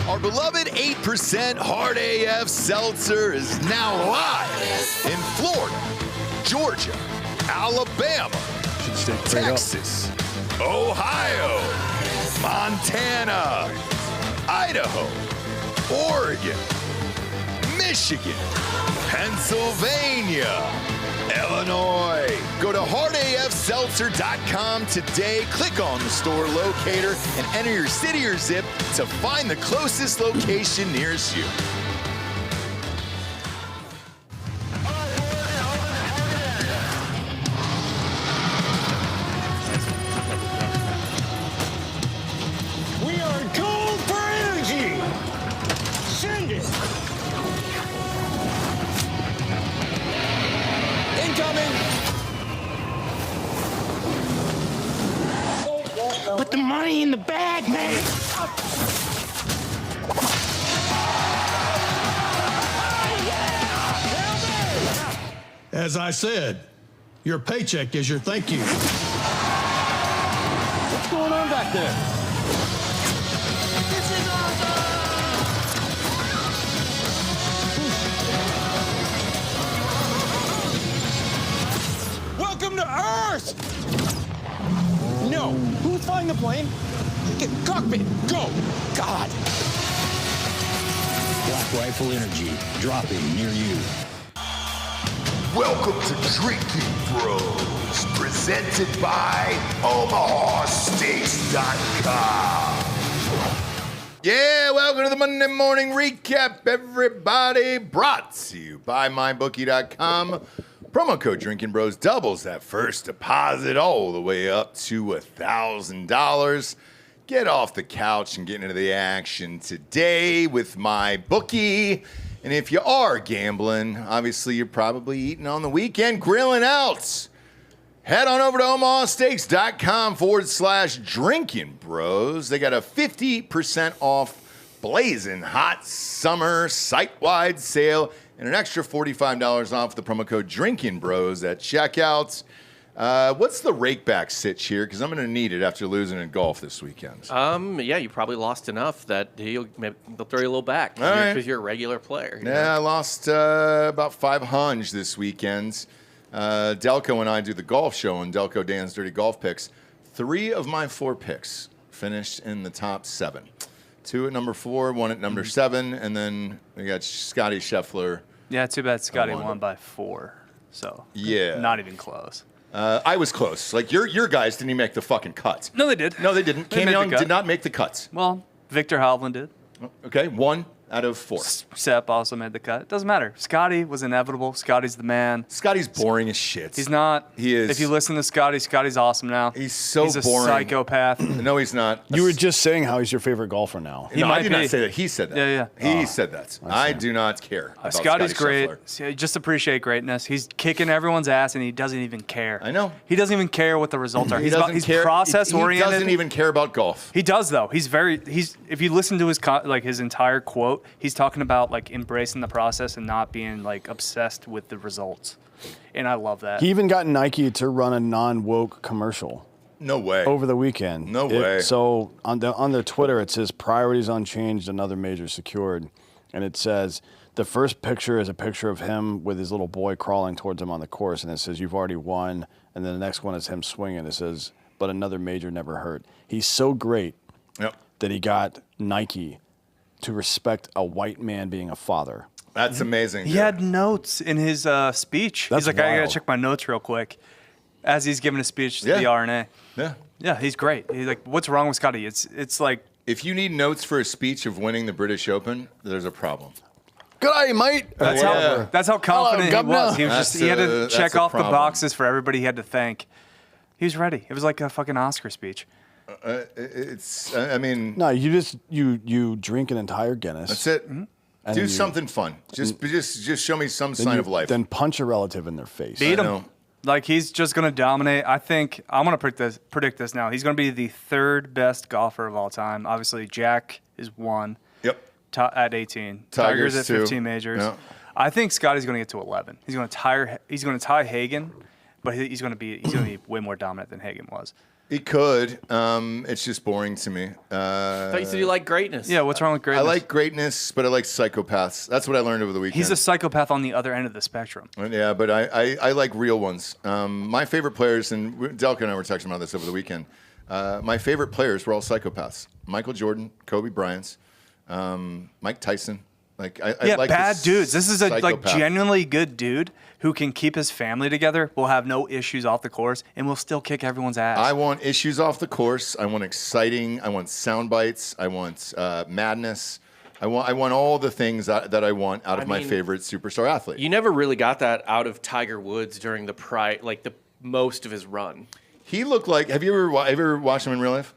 Our beloved 8% Hard AF Seltzer is now live in Florida, Georgia, Alabama, Texas, Ohio, Montana, Idaho, Oregon, Michigan, Pennsylvania, Illinois. Go to hardafseltzer.com today, click on the store locator, and enter your city or zip to find the closest location nearest you. We are gold for energy. Send it. Incoming. Put the money in the bag, man. As I said, your paycheck is your thank you. What's going on back there? This is awesome! Welcome to Earth! No. Who's flying the plane? Get cockpit. Go. God. Black Rifle Energy, dropping near you. Welcome to Drinkin Bros, presented by OmahaSteaks.com. Yeah, welcome to the Monday Morning Recap, everybody. Brought to you by MyBookie.com. Promo code Drinkin Bros doubles that first deposit all the way up to $1,000. Get off the couch and get into the action today with MyBookie. And if you are gambling, obviously you're probably eating on the weekend, grilling out. Head on over to OmahaSteaks.com/Drinkin Bros. They got a 50% off blazing hot summer site-wide sale and an extra $45 off the promo code Drinkin Bros at checkout. What's the rakeback sitch here? Because I'm going to need it after losing in golf this weekend. Yeah, you probably lost enough that they'll throw you a little back because you're a regular player. Yeah, I lost about 500 this weekend. Delco and I do the golf show on Delco Dan's Dirty Golf Picks. 3 of my 4 picks finished in the top 7. 2 at number 4, 1 at number 7, and then we got Scottie Scheffler. Yeah, too bad Scotty won by 4. So yeah, not even close. I was close. Like your guys didn't even make the fucking cut. No, they did. No, they didn't. Cam Young did not make the cuts. Well, Victor Hovland did. Okay, 1 out of 4. Sepp also made the cut. It doesn't matter. Scotty was inevitable. Scotty's the man. Scotty's boring as shit. He's not. He is. If you listen to Scotty, Scotty's awesome now. He's a boring. Psychopath. No, he's not. You were just saying how he's your favorite golfer now. No, I did not say that. He said that. Yeah. He said that. I do not care about Scotty's Scottie great. Just appreciate greatness. He's kicking everyone's ass, and he doesn't even care. I know. He doesn't even care what the results are. He's process oriented. He doesn't even care about golf. He does though. If you listen to his entire quote, he's talking about like embracing the process and not being like obsessed with the results. And I love that. He even got Nike to run a non-woke commercial. No way. Over the weekend. No way. So on their Twitter, it says priorities unchanged, another major secured. And it says the first picture is a picture of him with his little boy crawling towards him on the course. And it says, you've already won. And then the next one is him swinging. It says, but another major never hurt. He's so great that he got Nike to respect a white man being a father. That's amazing. He had notes in his speech. He's like, I gotta check my notes real quick, as he's giving a speech to the RNA. Yeah, he's great. He's like, what's wrong with Scotty? It's like, if you need notes for a speech of winning the British Open, there's a problem. Good eye, mate. That's how confident he was. He was he had to check off the boxes for everybody he had to thank. He was ready. It was like a fucking Oscar speech. No, you drink an entire Guinness. That's it. Mm-hmm. Do something fun. Just show me some sign of life. Then punch a relative in their face. Beat him. Like, he's just going to dominate. I think, I'm going to predict this now. He's going to be the 3rd best golfer of all time. Obviously, Jack is 1. Yep. At 18. Tiger's at 15 majors. Yep. I think Scotty's going to get to 11. He's going to tie Hagen, but he's going to be way more dominant than Hagen was. He could. It's just boring to me. I thought you said you like greatness. Yeah, what's wrong with greatness? I like greatness, but I like psychopaths. That's what I learned over the weekend. He's a psychopath on the other end of the spectrum. Yeah, but I like real ones. My favorite players, and Delka and I were talking about this over the weekend. My favorite players were all psychopaths. Michael Jordan, Kobe Bryant, Mike Tyson. I like bad dudes. This is a psychopath. genuinely good dude who can keep his family together, will have no issues off the course, and will still kick everyone's ass. I want issues off the course. I want exciting. I want sound bites. I want madness. I want all the things that I want out of my favorite superstar athlete. You never really got that out of Tiger Woods during the most of his run. He looked like. Have you ever watched him in real life?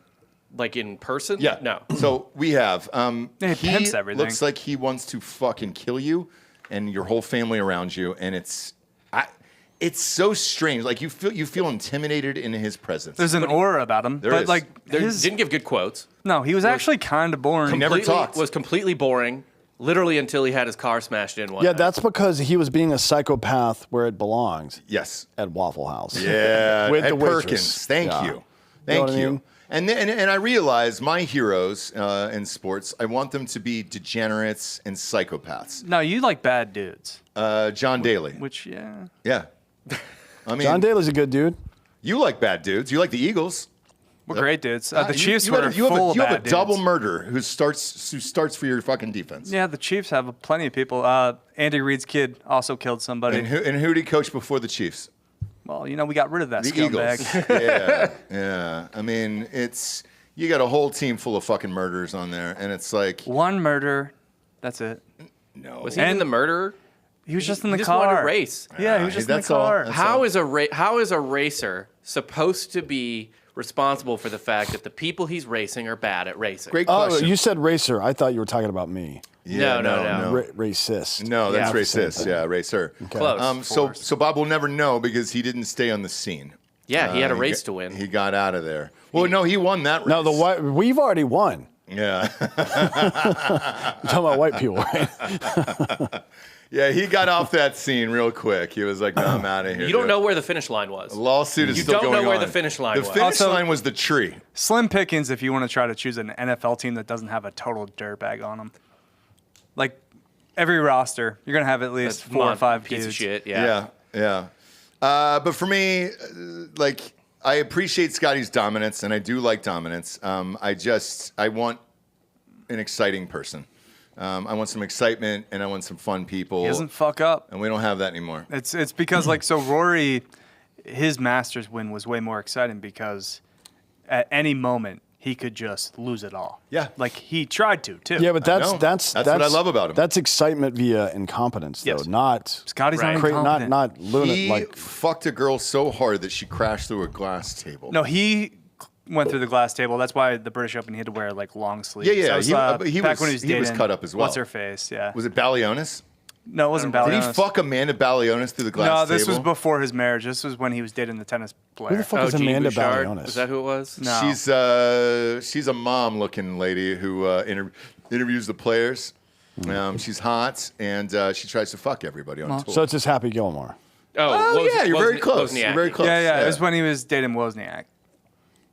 Like in person? Yeah. No. So we have. He pimps everything. Looks like he wants to fucking kill you and your whole family around you, and it's so strange. Like you feel intimidated in his presence. There's an aura about him. There but is. like Didn't give good quotes. No, he was actually kind of boring. He never talked. Was completely boring, literally until he had his car smashed in one Yeah, night. that's because he was being a psychopath where it belongs. Yes. At Waffle House. Yeah. With at the waitress. Perkins. Thank Yeah. you. You Thank know what I you. mean? And I realize my heroes in sports, I want them to be degenerates and psychopaths. No, you like bad dudes. John Daly. Which, yeah. Yeah. I mean, John Daly's a good dude. you like bad dudes. You like the Eagles. We're great dudes. The Chiefs you were have full of you have bad a double dudes. murderer who starts for your fucking defense. Yeah, the Chiefs have plenty of people. Andy Reid's kid also killed somebody. And who did he coach before the Chiefs? Well, we got rid of that The scumbag. Eagles. Yeah. I mean, you got a whole team full of fucking murderers on there, and it's like One murder. That's it. no. Was he in the murderer? He was just in the just car. wanted to race. Yeah, he was just in the that's all. car. That's How is a racer supposed to be responsible for the fact that the people he's racing are bad at racing? Great Oh, question. you said racer. I thought you were talking about me. Yeah, No. Racist. No, that's Yeah. racist. Yeah, racer. Close. So Bob will never know because he didn't stay on the scene. Yeah, he had a He race got- to win. He got out of there. Well, no, he won that race. No, we've already won. Yeah. You're talking about white people, right? Yeah, he got off that scene real quick. He was like, no, I'm out of here. You don't dude. know where the finish line was. The lawsuit is You still don't going on. know where the finish line The was. finish Also- line was the tree. Slim pickings if you want to try to choose an NFL team that doesn't have a total dirtbag on them. Like every roster, you're gonna have at least That's 4 or 5 piece dudes. of shit. Yeah. But for me, I appreciate Scotty's dominance, and I do like dominance. I want an exciting person. I want some excitement, and I want some fun people. He doesn't fuck up. And we don't have that anymore. It's because Rory, his Masters win was way more exciting because at any moment he could just lose it all. Yeah. Like he tried to too. Yeah, but know. that's That's what I love about him. That's excitement via incompetence, though, Yes. not Scotty's not not incompetent. not lunatic. He Like fucked a girl so hard that she crashed through a glass table. No, he went through the glass table. That's why the British Open he had to wear long sleeves. Yeah, yeah, That was, but he back was- when he was he was dating, cut up as well. What's her face? Yeah. Was it Balionis? No, it wasn't Did Balionis. he fuck Amanda Balionis through the glass No, table? this was before his marriage. This was when he was dating the tennis player. who the fuck is Jean Amanda Bouchard? Balionis? Is that who it was? No. She's a mom-looking lady who interviews the players. She's hot, and she tries to fuck everybody on tour. So it's just Happy Gilmore. Oh, yeah, you're very close. Wozniacki. You're very close. Yeah. It was when he was dating Wozniak.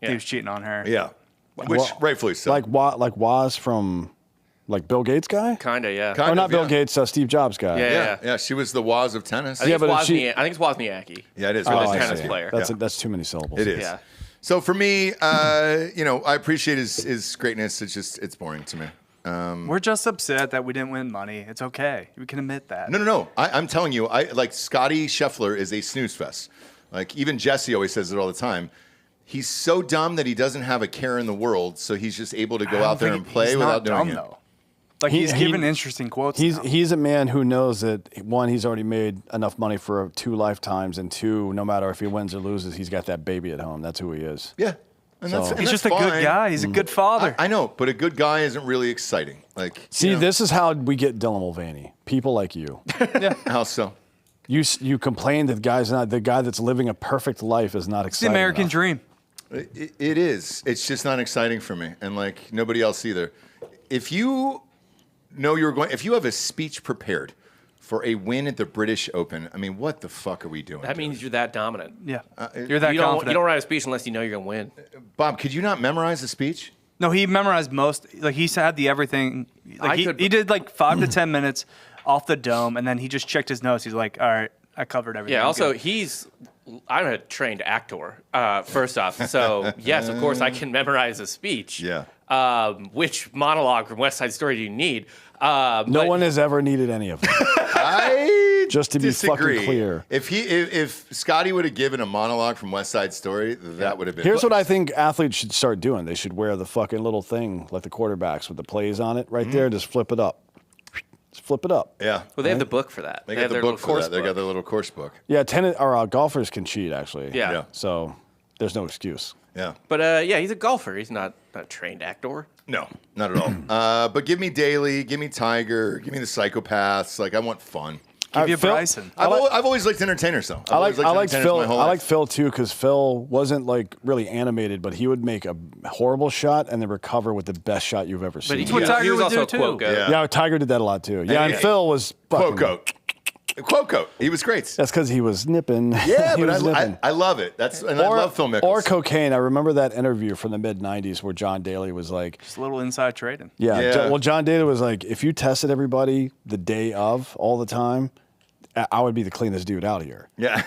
Yeah. He was cheating on her. Yeah, which Well, rightfully so. Like Woz from Bill Gates guy? Kinda, yeah. Kind Or not of, Bill yeah. Gates, Steve Jobs guy. Yeah. She was the Woz of tennis. I think, Yeah, it's but she- I think it's Wozniacki. Yeah, it is. Or Really the I tennis see. player. That's too many syllables. It is. Yeah. So for me, I appreciate his greatness. It's boring to me. We're just upset that we didn't win money. It's okay. We can admit that. No. I'm telling you, Scottie Scheffler is a snooze fest. Like even Jesse always says it all the time. He's so dumb that he doesn't have a care in the world, so he's just able to go out there and play he's without not doing dumb, it. though. Like he's giving interesting quotes. now. He's a man who knows that, one, he's already made enough money for 2 lifetimes, and 2, no matter if he wins or loses, he's got that baby at home. That's who he is. Yeah, and So- and He's just a fine. good guy. He's a good father. I know, but a good guy isn't really exciting. See, this is how we get Dylan Mulvaney. People like you. How so? You complain that the guy that's living a perfect life is not It's the exciting American enough. dream. It is. It's just not exciting for me, and nobody else either. If you know if you have a speech prepared for a win at the British Open. I mean, what the fuck are we doing? That means you're that dominant. Yeah. You're that confident. You don't write a speech unless you know you're going to win. Bob, could you not memorize the speech? No, he memorized most. Like, he had the everything. Like, he did like 5 to 10 minutes off the dome, and then he just checked his notes. He's like, all right, I covered everything. Yeah, also, I'm a trained actor, first off. So, yes, of course, I can memorize a speech. Yeah. Which monologue from West Side Story do you need? No one has ever needed any of them. I just to disagree. Be fucking clear. If Scotty would have given a monologue from West Side Story, that would have been. Here's what I think athletes should start doing. They should wear the fucking little thing like the quarterbacks with the plays on it right there. Just flip it up. Just flip it up. Yeah. Well, they have the book for that. They got the book for that. They got their little course book. Yeah, golfers can cheat actually. Yeah. So there's no excuse. Yeah. But yeah, he's a golfer. He's not a trained actor. No, not at all. But give me Daly, give me Tiger, give me the psychopaths. Like, I want fun. Give you Phil, Bryson. I've always liked entertainers, though. I like Phil. I like Phil too because Phil wasn't like really animated, but he would make a horrible shot and then recover with the best shot you've ever seen. But he was also a quote goat. Yeah, Tiger did that a lot too. Yeah, and Phil was quote goat. Quote coat. He was great. That's because he was nipping. Yeah, but I love it. I love Phil Mickelson. Or cocaine. I remember that interview from the mid '90s where John Daly was like, just a little inside trading. Yeah. Well, John Daly was like, if you tested everybody the day of all the time, I would be the cleanest dude out here. Yeah.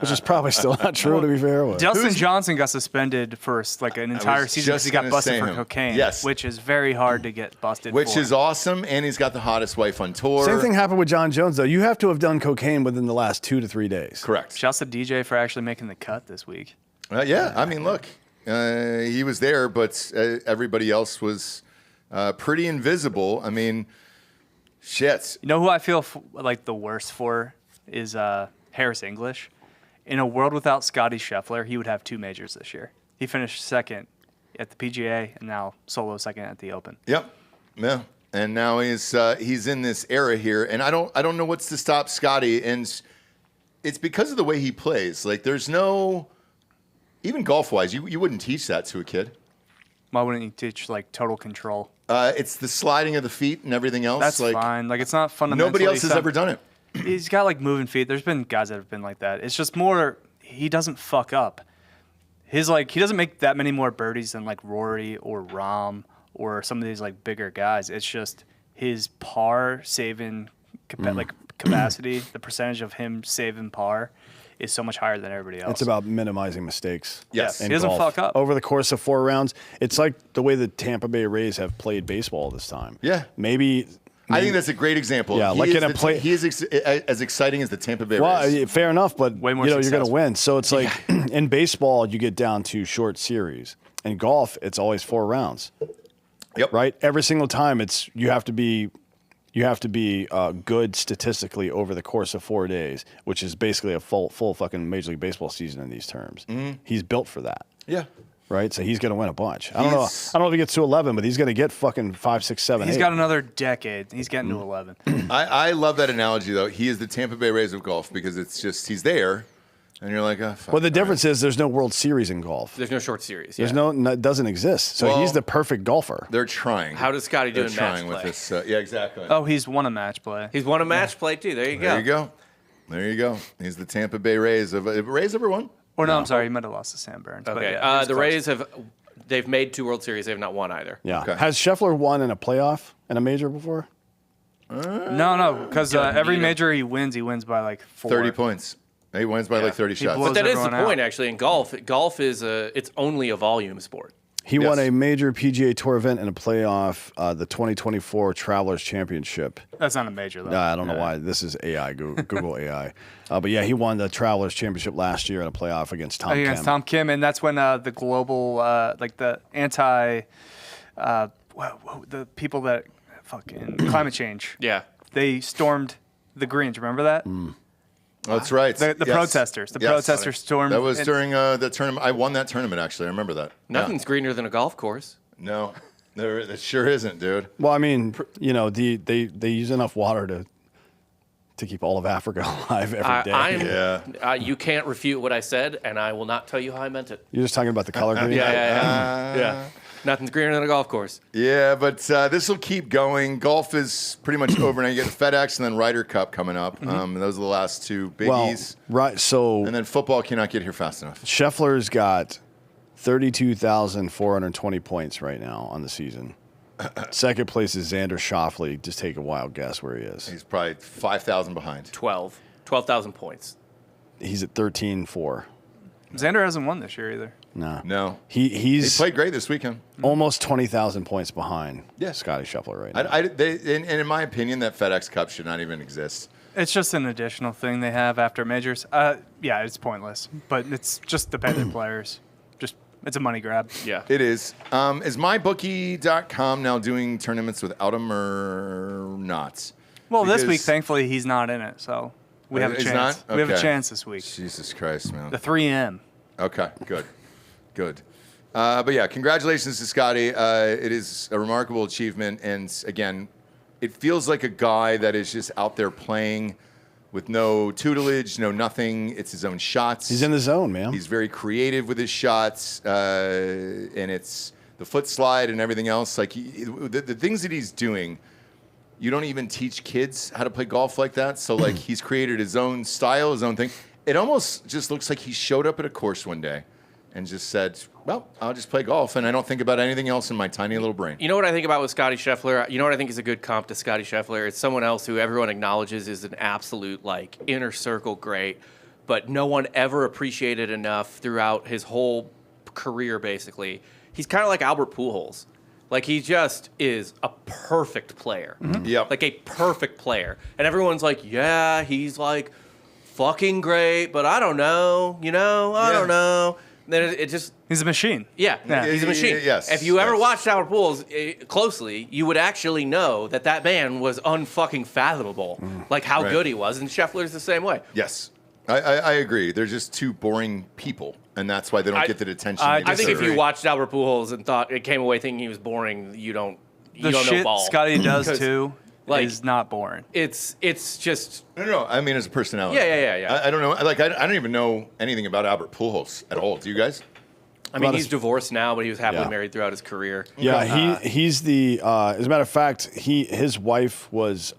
Which is probably still not true, to be fair. Dustin Johnson got suspended for like an entire season because he got busted for cocaine. Yes. Which is very hard to get busted for. Which is awesome, and he's got the hottest wife on tour. Same thing happened with John Jones, though. You have to have done cocaine within the last 2 to 3 days. Correct. Shouts to DJ for actually making the cut this week. Yeah, I mean, look, he was there, but everybody else was pretty invisible. I mean... Shit. You know who I feel like the worst for is Harris English. In a world without Scottie Scheffler, he would have 2 majors this year. He finished second at the PGA and now solo second at the Open. Yep. Yeah. And now he's in this era here, and I don't know what's to stop Scotty, and it's because of the way he plays. Like, there's no, even golf wise, you wouldn't teach that to a kid. Why wouldn't you teach like total control? It's the sliding of the feet and everything else. That's like, fine. Like, it's not fundamentally. Nobody else has ever done it. He's got like moving feet. There's been guys that have been like that. It's just more he doesn't fuck up. He doesn't make that many more birdies than like Rory or Rahm or some of these like bigger guys. It's just his par saving capacity, the percentage of him saving par is so much higher than everybody else. It's about minimizing mistakes. Yes. He doesn't fuck up. Over the course of 4 rounds, it's like the way the Tampa Bay Rays have played baseball this time. Yeah. Maybe I think that's a great example. Yeah, like in a play. He is as exciting as the Tampa Bay Rays. Well, fair enough, but way more you're going to win. So it's like in baseball, you get down to short series. In golf, it's always 4 rounds. Yep. Right. Every single time, you have to be good statistically over the course of 4 days, which is basically a full fucking Major League Baseball season in these terms. Mm-hmm. He's built for that. Yeah. Right, so he's going to win a bunch. I don't know if he gets to 11, but he's going to get fucking 5, 6, 7. He's 8. got another decade. He's getting to 11. I love that analogy though. He is the Tampa Bay Rays of golf because it's just he's there, and you're like, oh, fuck. Well, the difference is there's no World Series in golf. There's no short series. There's it doesn't exist. So he's the perfect golfer. They're trying. How does Scotty do They're in trying match with play? this. Yeah, exactly. Oh, he's won a match play. He's won a match play too. There you go. There you go. There you go. He's the Tampa Bay Rays of Rays ever won? Or no, I'm sorry, he might have lost to Sam Burns. Okay. But yeah, the Rays they've made 2 World Series. They have not won either. Yeah. Okay. Has Scheffler won in a playoff in a major before? No, because every major he wins by like 4. 30 points. He wins by like 30 shots. blows But that is the everyone point, out. actually. In golf, is it's only a volume sport. He won a major PGA Tour event in a playoff, the 2024 Travelers Championship. That's not a major, though. I don't know why. This is AI, Google AI. But yeah, he won the Travelers Championship last year in a playoff against Tom Kim. Against Tom Kim, and that's when the global, like the the people that fucking climate change. Yeah. They stormed the greens. Remember that? Oh, that's right. The protesters. The protesters stormed. That was during the tournament. I won that tournament, actually. I remember that. Nothing's greener than a golf course. No, it sure isn't, dude. Well, I mean, they use enough water to keep all of Africa alive every day. You can't refute what I said, and I will not tell you how I meant it. You're just talking about the color green? Yeah. Nothing's greener than a golf course. Yeah, but this will keep going. Golf is pretty much over now. You get the FedEx and then Ryder Cup coming up. And those are the last two biggies. Well, right. So And then football cannot get here fast enough. Scheffler's got 32,420 points right now on the season. Second place is Xander Schauffele. Just take a wild guess where he is. He's probably 5,000 behind. 12,000 points. He's at 13-4. Xander hasn't won this year either. No. He He played great this weekend. almost 20,000 points behind Yeah. Scottie Scheffler right now. And in my opinion, that FedEx Cup should not even exist. It's just an additional thing they have after majors. Yeah, it's pointless, but it's just to pay their players. It's a money grab. Yeah. It is. Is mybookie.com now doing tournaments without him or not? Well, this week, Because- thankfully, he's not in it, so we have a He's chance. not? We have a Okay. chance this week. Jesus Christ, man. The 3M. Okay, good. But yeah, congratulations to Scotty. It is a remarkable achievement. And again, it feels like a guy that is just out there playing with no tutelage, no nothing. It's his own shots. He's in the zone, man. He's very creative with his shots, and it's the foot slide and everything else. Like the things that he's doing, you don't even teach kids how to play golf like that. So like he's created his own style, his own thing. It almost just looks like he showed up at a course one day and just said, well, I'll just play golf, and I don't think about anything else in my tiny little brain. You know what I think about with Scottie Scheffler? You know what I think is a good comp to Scottie Scheffler? It's someone else who everyone acknowledges is an absolute, like, inner circle great, but no one ever appreciated enough throughout his whole career, basically. He's kind of like Albert Pujols. Like, he just is a perfect player. Yep. Like, a perfect player. And everyone's like, yeah, he's, like, fucking great, but I don't know, I don't know. Then it just... He's a machine. Yeah, he's a machine. Yes, If you ever yes. watched Albert Pujols closely, you would actually know that man was unfucking fathomable, like how Right. good he was. And Scheffler's the same way. Yes, I agree. They're just two boring people, and that's why they don't get the attention they I think if deserve. you watched Albert Pujols and thought it came away thinking he was boring, you don't The know shit ball. Scotty does, 'Cause, too, like, is not boring. It's just No. I mean, as a personality. Yeah. I don't know. Like, I don't even know anything about Albert Pujols at all. Do you guys? I mean, he's divorced now, but he was happily Yeah. married throughout his career. Yeah, he's the. As a matter of fact, his wife was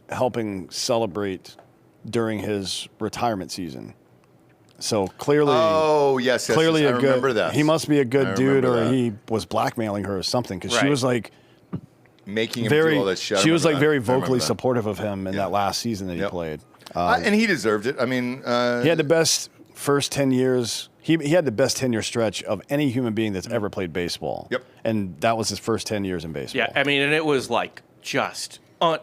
helping celebrate during his retirement season. So clearly, yes. clearly I a good. remember that. He must be a good I dude, remember or that. he was blackmailing her or something. Because she Right. was like making him very. do all that shit. I She was remember like that. very I remember vocally that. supportive of him in Yeah. that last season that he Yep. played. And he deserved it. I mean, He had the best first 10 years. He had the best 10-year stretch of any human being that's ever played baseball. Yep. And that was his first 10 years in baseball. Yeah, I mean, and it was like just. God,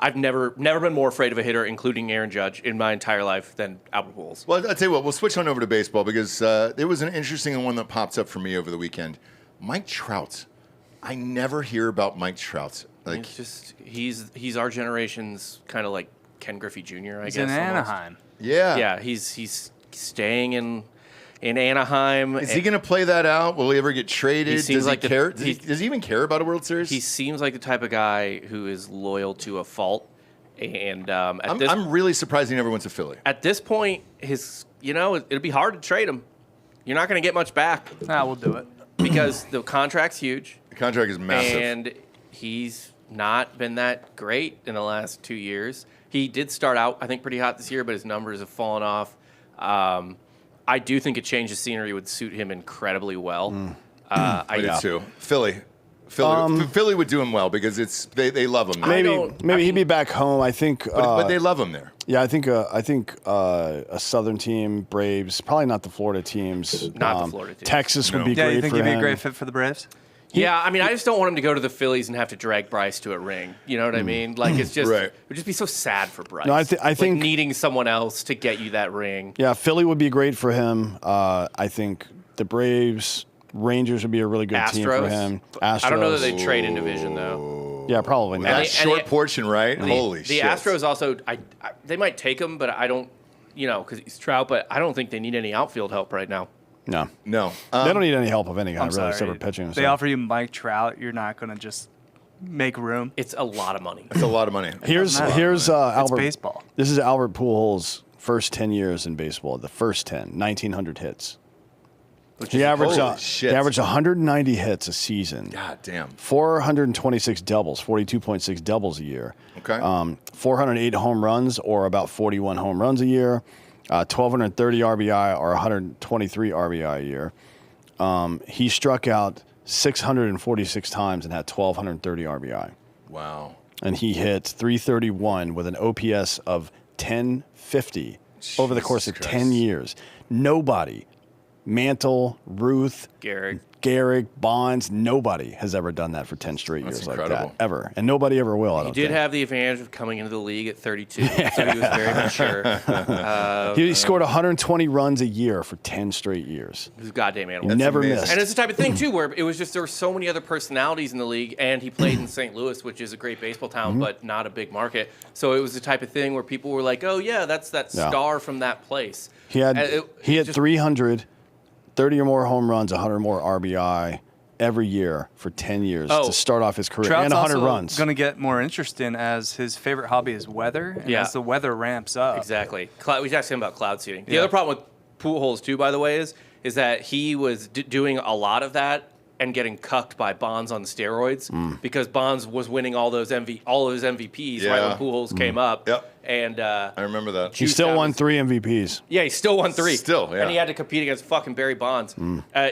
I've never been more afraid of a hitter, including Aaron Judge, in my entire life than Albert Pujols. well, I'll tell you what. We'll switch on over to baseball because there was an interesting one that popped up for me over the weekend. Mike Trout. I never hear about Mike Trout. Like, It's just he's our generation's kind of like Ken Griffey Jr. I He's guess. in almost. Anaheim. Yeah, he's staying in Anaheim. is he going to play that out? Will he ever get traded? He seems Does like he the- care? Does he even care about a World Series? He seems like the type of guy who is loyal to a fault. And I'm really surprised he never went to Philly. at this point, it'll be hard to trade him. You're not going to get much back We'll do it. because the contract's huge. The contract is massive. And he's not been that great in the last 2 years. He did start out, I think, pretty hot this year, but his numbers have fallen off. I do think a change of scenery would suit him incredibly well. I do too. Philly would do him well because they love him there. Maybe he'd be back home. I think. But they love him there. Yeah, I think a Southern team, Braves, probably not the Florida teams. Not the Florida teams. Texas would No. be Yeah, great you think for he'd be him. a great fit for the Braves? Yeah, I mean, I just don't want him to go to the Phillies and have to drag Bryce to a ring. You know what I mean? Like, it's just Right. it would just be so sad for Bryce. No, I Like, think needing someone else to get you that ring. Yeah, Philly would be great for him. I think the Braves, Rangers would be a really good team for Astros? him. Astros. I don't know that they trade in division though. Yeah, probably not. That And short portion, right? Holy The shit. Astros also, they might take him, but I don't, because he's Trout. But I don't think they need any outfield help right now. No. No. They don't need any help of any kind, I'm really, sorry. except for pitching. They offer you Mike Trout. You're not going to just make room. It's a lot of money. It's a lot of money. Here's It's Albert. baseball. This is Albert Pujols' first 10 years in baseball. The first 10, 1,900 hits. He averaged holy shit. he averaged 190 hits a season. God damn. 426 doubles, 42.6 doubles a year. Okay. 408 home runs, or about 41 home runs a year. 1,230 RBI, or 123 RBI a year. He struck out 646 times and had 1,230 RBI. Wow. And he hit 331 with an OPS of 1050 over the course of Jesus 10 Christ. years. Nobody, Mantle, Ruth, Garrick, Bonds, nobody has ever done that for 10 straight That's years incredible. like that, ever. And nobody ever will, I He don't did think. have the advantage of coming into the league at 32, so he was very mature. He scored 120 runs a year for 10 straight years. He was a goddamn animal. He never amazing. missed. And it's the type of thing, too, where it was just there were so many other personalities in the league, and he played in St. Louis, which is a great baseball town, Mm-hmm. but not a big market. So it was the type of thing where people were like, oh, yeah, that's that Yeah. star from that place. He had And he had just- 300, 30 or more home runs, 100 more RBI every year for 10 years Oh. to start off his career, Trout's and 100 also runs. going to get more interesting as his favorite hobby is weather. And Yeah. as the weather ramps up. Exactly. We asked him about cloud seeding. The Yeah. other problem with Pujols, too, by the way, is that he was doing a lot of that and getting cucked by Bonds on steroids because Bonds was winning all of his MVPs right Yeah. when Pujols came up. Yep. And I remember that. He still won 3 MVPs. Yeah, he still won 3. Still, yeah. And he had to compete against fucking Barry Bonds.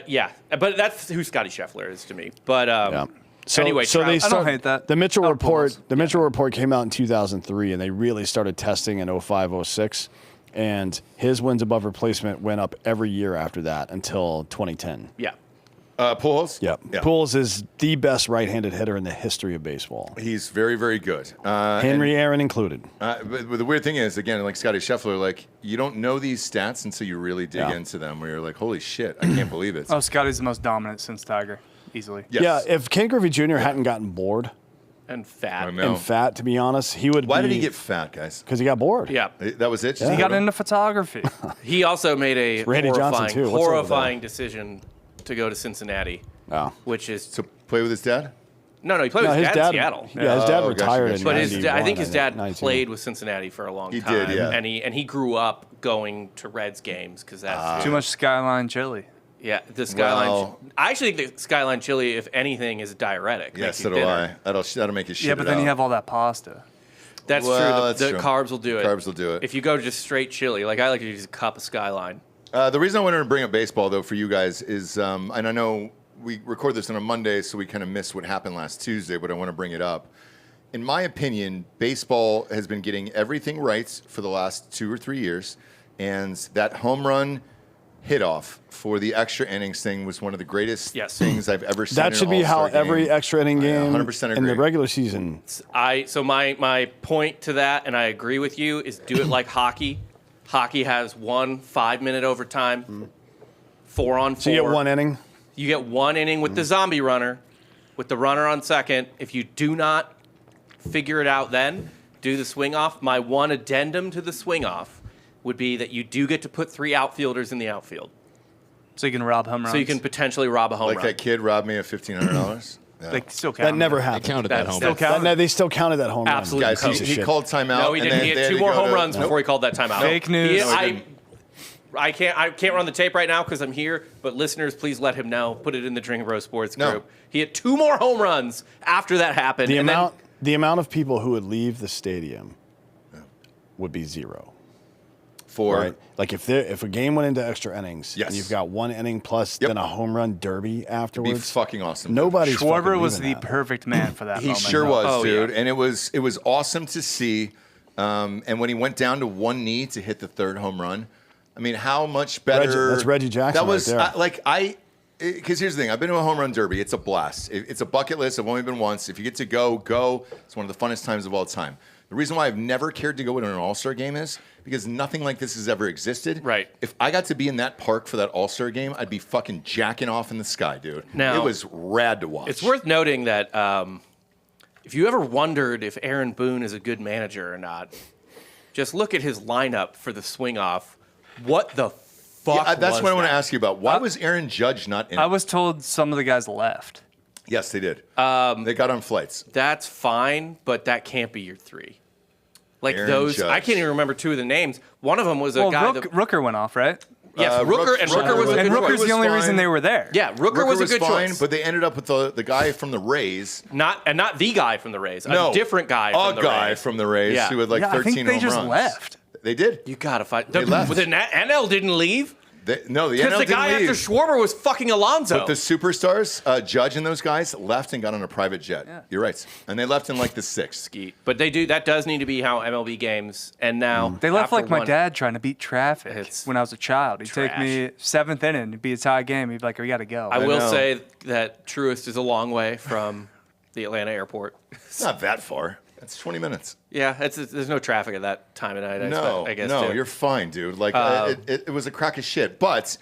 Yeah, but that's who Scottie Scheffler is to me. But Yeah. So, anyway, so Trout- they I don't start, hate that. The Mitchell Oh, report. Pujols. The Mitchell report came out in 2003, and they really started testing in 05, 06, and his wins above replacement went up every year after that until 2010. yeah. Pujols? Yep. Yeah. Pujols is the best right-handed hitter in the history of baseball. He's very, very good. Henry Aaron included. But the weird thing is, again, like Scottie Scheffler, like you don't know these stats until you really dig Yeah. into them. Where you're like, "Holy shit, I can't believe it." Oh, Scotty's the most dominant since Tiger, easily. Yes. Yeah, if Ken Griffey Jr. hadn't gotten bored And fat. I know. and fat, to be honest, he would. Why did he get fat, guys? Because he got bored. Yeah. That was it. Just Yeah. He got boredom? into photography. He also made a Randy Johnson, horrifying, too. What's over there? horrifying decision to go to Cincinnati, Oh. which is to play with his dad. no, he played No, with his his dad in dad. Seattle. Yeah, his dad Oh, gotcha, retired gotcha. in But 91, I think his dad 92. played with Cincinnati for a long He time. did, yeah. And he grew up going to Reds games because that's Too much Skyline chili. yeah. The Skyline. Well- I actually think the Skyline chili, if anything, is a diuretic. Yes, Makes so you do thinner. I. That'll make his shit. Yeah, but then you have all that pasta. That's Well, true. that's The true. carbs will do it. Carbs will do it. If you go just straight chili, like I like to use a cup of Skyline. The reason I wanted to bring up baseball, though, for you guys is, and I know we record this on a Monday, so we kind of missed what happened last Tuesday, but I want to bring it up. In my opinion, baseball has been getting everything right for the last 2 or 3 years, and that home run hit off for the extra innings thing was one of the greatest Yes. things I've ever seen. That in should an be how All-Star every game. extra inning I game 100% in the agree. regular season. So my point to that, and I agree with you, is do it like hockey. Hockey has 1 5-minute overtime, 4 on 4. So you get one inning. You get 1 inning with the zombie runner, with the runner on second. If you do not figure it out then, do the swing off. My one addendum to the swing off would be that you do get to put 3 outfielders in the outfield. So you can rob home runs. So you can potentially rob a home Like run. that kid robbed me of $1,500. Yeah. They still count. That never They happened. counted That that home still run. counts. No, they still counted that home run. Absolutely. Guys, Piece he called timeout. No, he and didn't. then He they had to 2 more go home to- runs before he called that timeout. Fake news. No, he didn't. I can't run the tape right now because I'm here. But listeners, please let him know. Put it in the Drinkin Bros Sports No. group. He had 2 more home runs after that happened. The and amount of people who would leave the stadium would be 0. For Right? Like if a game went into extra innings, Yes. and you've got 1 inning plus Yep. then a home run derby be afterwards. fucking awesome. Nobody's Schwarber fucking was leaving the that. perfect man for that He moment. sure was, Oh, dude, yeah. and it was awesome to see. And when he went down to 1 knee to hit the 3rd home run, I mean, how much better? That's Reggie Jackson That was right there. because here's the thing: I've been to a home run derby. It's a blast. It's a bucket list. I've only been once. If you get to go. It's one of the funnest times of all time. The reason why I've never cared to go to an All-Star game is because nothing like this has ever existed. Right. If I got to be in that park for that All-Star game, I'd be fucking jacking off in the sky, dude. Now, it was rad to watch. It's worth noting that if you ever wondered if Aaron Boone is a good manager or not, just look at his lineup for the swing off. What the fuck? That's was what I want to that? ask you about. Why was Aaron Judge not in? I was told some of the guys left. Yes, they did. They got on flights. That's fine, but that can't be your 3. Like Aaron those, Judge. I can't even remember 2 of the names. One of them was a Well, guy. Rooker went off, right? Yes, Rooker was a good Rooker's choice. the only fine. reason they were there. Yeah, Rooker was a good fine, choice. but they ended up with the guy from the Rays. Not the guy from the Rays. No, A different guy from the guy Rays. from the Rays Yeah. who had like Yeah, 13 I think they home just runs. left. They did. You gotta find. They left. The NL didn't leave No, the because NL the didn't guy leave. after Schwarber was fucking Alonso. But the superstars, Judge and those guys, left and got on a private jet. Yeah. You're right. And they left in like the 6th. But they do. That does need to be how MLB games. And now They left after like my one- dad trying to beat traffic It's when I was a child. He'd take trash. me 7th inning, it'd be a tie game. He'd be like, "We got to go." I will know. say that Truist is a long way from the Atlanta airport. It's not that far. It's 20 minutes. Yeah, there's no traffic at that time of night. I guess. No, too. you're fine, dude. Like, it was a crack of shit. But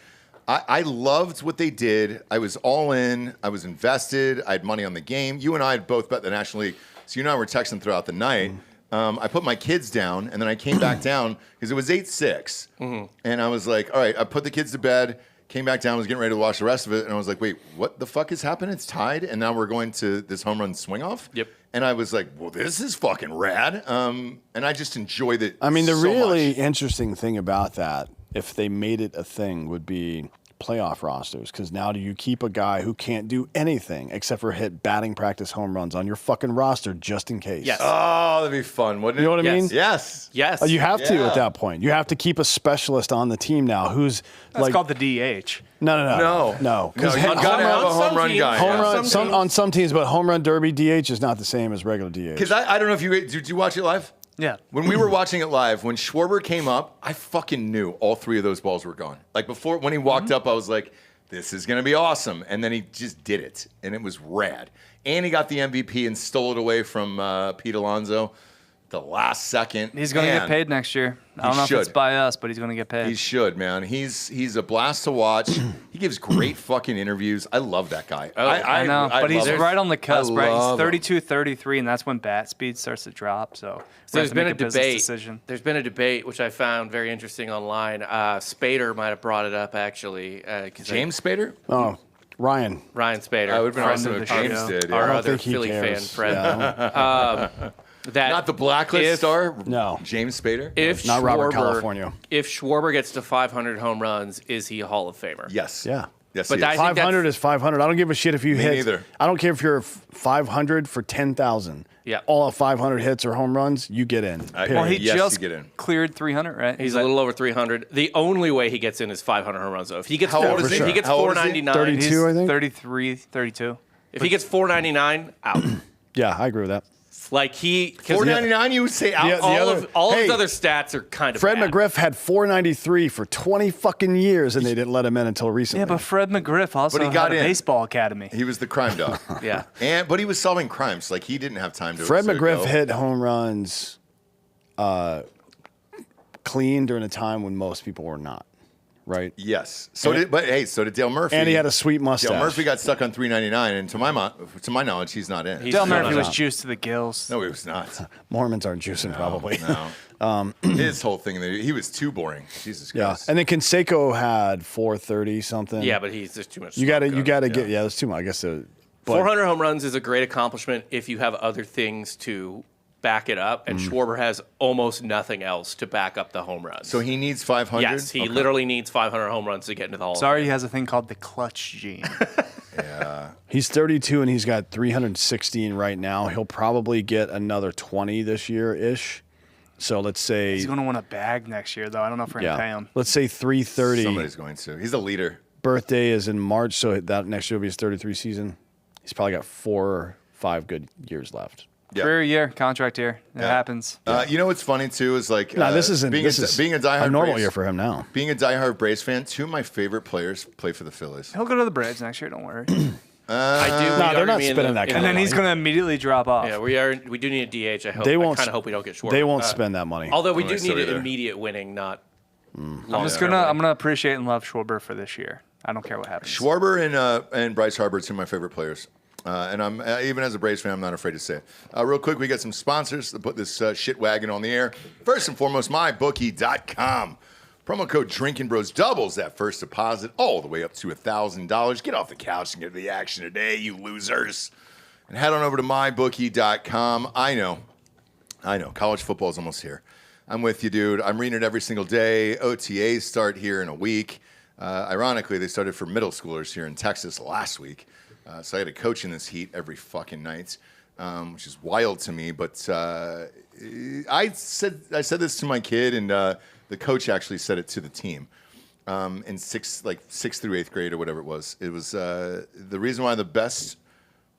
I loved what they did. I was all in. I was invested. I had money on the game. You and I had both bet the National League. So you and I were texting throughout the night. I put my kids down, and then I came back down because it was 8-6. And I was like, all right, I put the kids to bed, came back down, was getting ready to watch the rest of it. And I was like, wait, what the fuck has happened? It's tied, and now we're going to this home run swing off? Yep. And I was like, well, this is fucking rad. And I just enjoyed it. I mean, the so really much. interesting thing about that, if they made it a thing, would be playoff rosters. Because now do you keep a guy who can't do anything except for hit batting practice home runs on your fucking roster just in case? Yes. Oh, that'd be fun, wouldn't it? You know what I Yes. mean? Yes. Yes. You have to Yeah. at that point. You have to keep a specialist on the team now who's That's like called the DH. No. no. You gotta on have a some home run teams- guy. Home yeah. run Some on some teams, but home run derby DH is not the same as regular DH. Because I don't know if did you watch it live? Yeah. When we were watching it live, when Schwarber came up, I fucking knew all 3 of those balls were gone. Like before, when he walked up, I was like, this is going to be awesome. And then he just did it, and it was rad. And he got the MVP and stole it away from Pete Alonso the last second. He's going to Man, get paid next year. I don't know if it's should. by us, but he's going to get paid. He should, man. He's a blast to watch. He gives great fucking interviews. I love that guy. I know, but he's love it. right on the cusp, I right? He's love him. 32, 33, and that's when bat speed starts to drop. So There's been a business debate. decision. There's been a debate which I found very interesting online. Spader might have brought it up actually. James Spader? Oh, Ryan. Ryan Spader. I would have been Friend awesome of if the James show. did. Our Yeah. don't other think he Philly cares. fan friend. Yeah. That Not the blacklist if- star? No. James Spader? If Not Robert Schwarber- California. If Schwarber gets to 500 home runs, is he a Hall of Famer? Yes. Yeah. Yes, But he is. I think that's- 500 is 500. I don't give a shit if you Me hit. neither. I don't care if you're 500 for 10,000. Yeah. All 500 hits or home runs, you get in. I- Period. Well, he Yes, just you get in. cleared 300, right? He's a little over 300. The only way he gets in is 500 home runs. Though, if he gets How old is if he? he gets How old is he? 499, 32, I think. 33, 32. if he gets 499, out. Yeah, I agree with that. Like he, 499, you would say out? Yeah, all of Hey, his other stats are kind of Fred bad. McGriff had 493 for 20 fucking years, and they didn't let him in until recently. Yeah, but Fred McGriff also But he got had a in. baseball academy. He was the crime dog. Yeah. But he was solving crimes. Like, he didn't have time to Fred to McGriff go. hit home runs clean during a time when most people were not, right? Yes. So did Dale Murphy. And he had a sweet mustache. Dale Murphy got stuck on 399, and to my knowledge, he's not in. Dale No, Murphy no, was no. juiced to the gills. No, he was not. Mormons aren't juicing, probably. No. His whole thing, he was too boring. Jesus Yeah, Christ. and then Canseco had 430 something. Yeah, but there's too much. you got to smoke get on it. yeah, that's too much. I guess. But 400 home runs is a great accomplishment if you have other things to back it up, and Schwarber has almost nothing else to back up the home runs. So he needs 500? yes, he literally needs 500 home runs to get into the Hall of Sorry, Fame. he has a thing called the clutch gene. He's 32 and he's got 316 right now. He'll probably get another 20 this year ish. So let's say He's going to win a bag next year, though. I don't know if we're going to pay him. Let's say 330. Somebody's going to. He's a leader. Birthday is in March, so that next year will be his 33 season. He's probably got 4 or 5 good years left. Yeah. Career year, contract year. It happens. You know what's funny, too, is like... No, this isn't. Being This a, is being a diehard a normal Braves, year for him now. Being a diehard Braves fan, 2 of my favorite players play for the Phillies. He'll go to the Braves next year. Don't worry. I do. No, they're not spending that kind And of then he's money. going to immediately drop off. Yeah, we do need a DH. I hope. They I won't. kind of hope we don't get Schwarber. They won't spend that money. Although we I do don't think need so an either. immediate winning, not. I'm gonna appreciate and love Schwarber for this year. I don't care what happens. Schwarber and Bryce Harper are 2 of my favorite players. And I'm even as a Braves fan, I'm not afraid to say it. Real quick, we got some sponsors to put this shit wagon on the air. First and foremost, mybookie.com. Promo code Drinkin Bros doubles that first deposit all the way up to $1,000. Get off the couch and get to the action today, you losers. And head on over to mybookie.com. I know. College football is almost here. I'm with you, dude. I'm reading it every single day. OTAs start here in a week. Ironically, they started for middle schoolers here in Texas last week. So I had to coach in this heat every fucking night, which is wild to me. But I said this to my kid, and the coach actually said it to the team in sixth through eighth grade or whatever it was. It was the reason why the best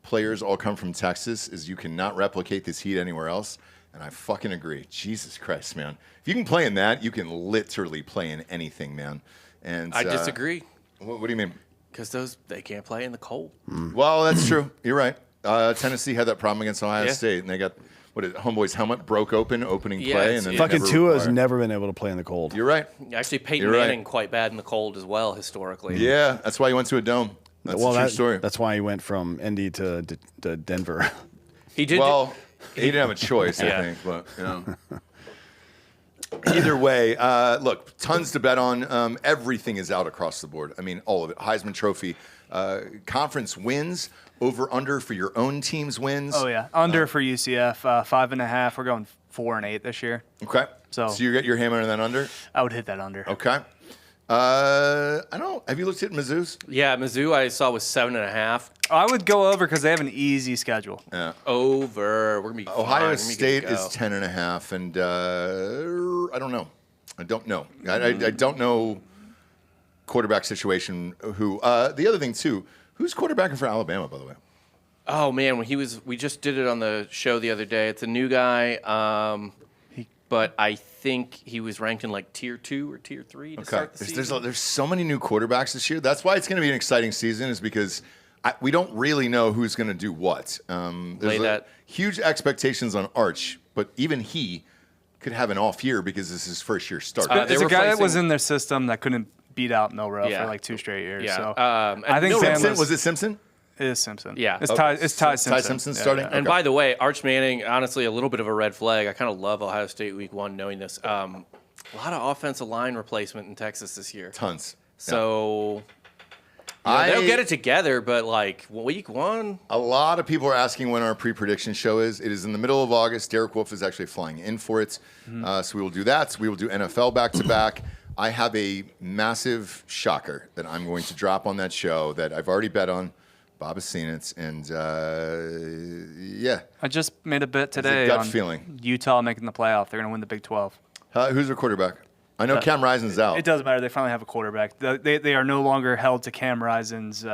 players all come from Texas is you cannot replicate this heat anywhere else. And I fucking agree. Jesus Christ, man. If you can play in that, you can literally play in anything, man. And I disagree. What do you mean? Because they can't play in the cold. Well, that's true. You're right. Tennessee had that problem against Ohio State, and they got Homeboy's helmet broke opening play, and then fucking Tua's never been able to play in the cold. You're right. Actually, Peyton Manning quite bad in the cold as well historically. Yeah, that's why he went to a dome. That's a true story. That's why he went from Indy to Denver. He did. Well, he didn't have a choice, I think, but you know. Either way, look, tons to bet on. Everything is out across the board. I mean, all of it. Heisman Trophy, conference wins, over under for your own team's wins. Oh yeah, under for UCF 5.5. We're going 4 and 8 this year. Okay. So you get your hammer on that under. I would hit that under. Okay. I don't. Have you looked at Mizzou's? Yeah, Mizzou I saw was 7.5. I would go over because they have an easy schedule. Yeah. Over. We're gonna be Ohio fine. State is 10.5, and I don't know. I don't know. I don't know quarterback situation. Who? The other thing too. Who's quarterbacking for Alabama, by the way? Oh man, we just did it on the show the other day. It's a new guy. But I think he was ranked in like tier 2 or tier 3 to start the season. There's so many new quarterbacks this year. That's why it's going to be an exciting season, is because we don't really know who's going to do what. There's huge expectations on Arch, but even he could have an off year because this is his first year start. There's a guy that was in their system that couldn't beat out Milrow for like 2 straight years. Yeah. So I think was it Simpson? It is Simpson. Yeah. It's Ty Simpson. Ty Simpson starting? Yeah. And by the way, Arch Manning, honestly, a little bit of a red flag. I kind of love Ohio State week 1 knowing this. A lot of offensive line replacement in Texas this year. Tons. So they'll get it together, but like week 1. A lot of people are asking when our pre-prediction show is. It is in the middle of August. Derek Wolfe is actually flying in for it. So we will do that. We will do NFL back-to-back. I have a massive shocker that I'm going to drop on that show that I've already bet on. Bob has seen it, and I just made a bet today it's a gut on feeling. Utah making the playoff. They're going to win the Big 12. Who's their quarterback? I know Cam Rising's out. It doesn't matter. They finally have a quarterback. They are no longer held to Cam Rising's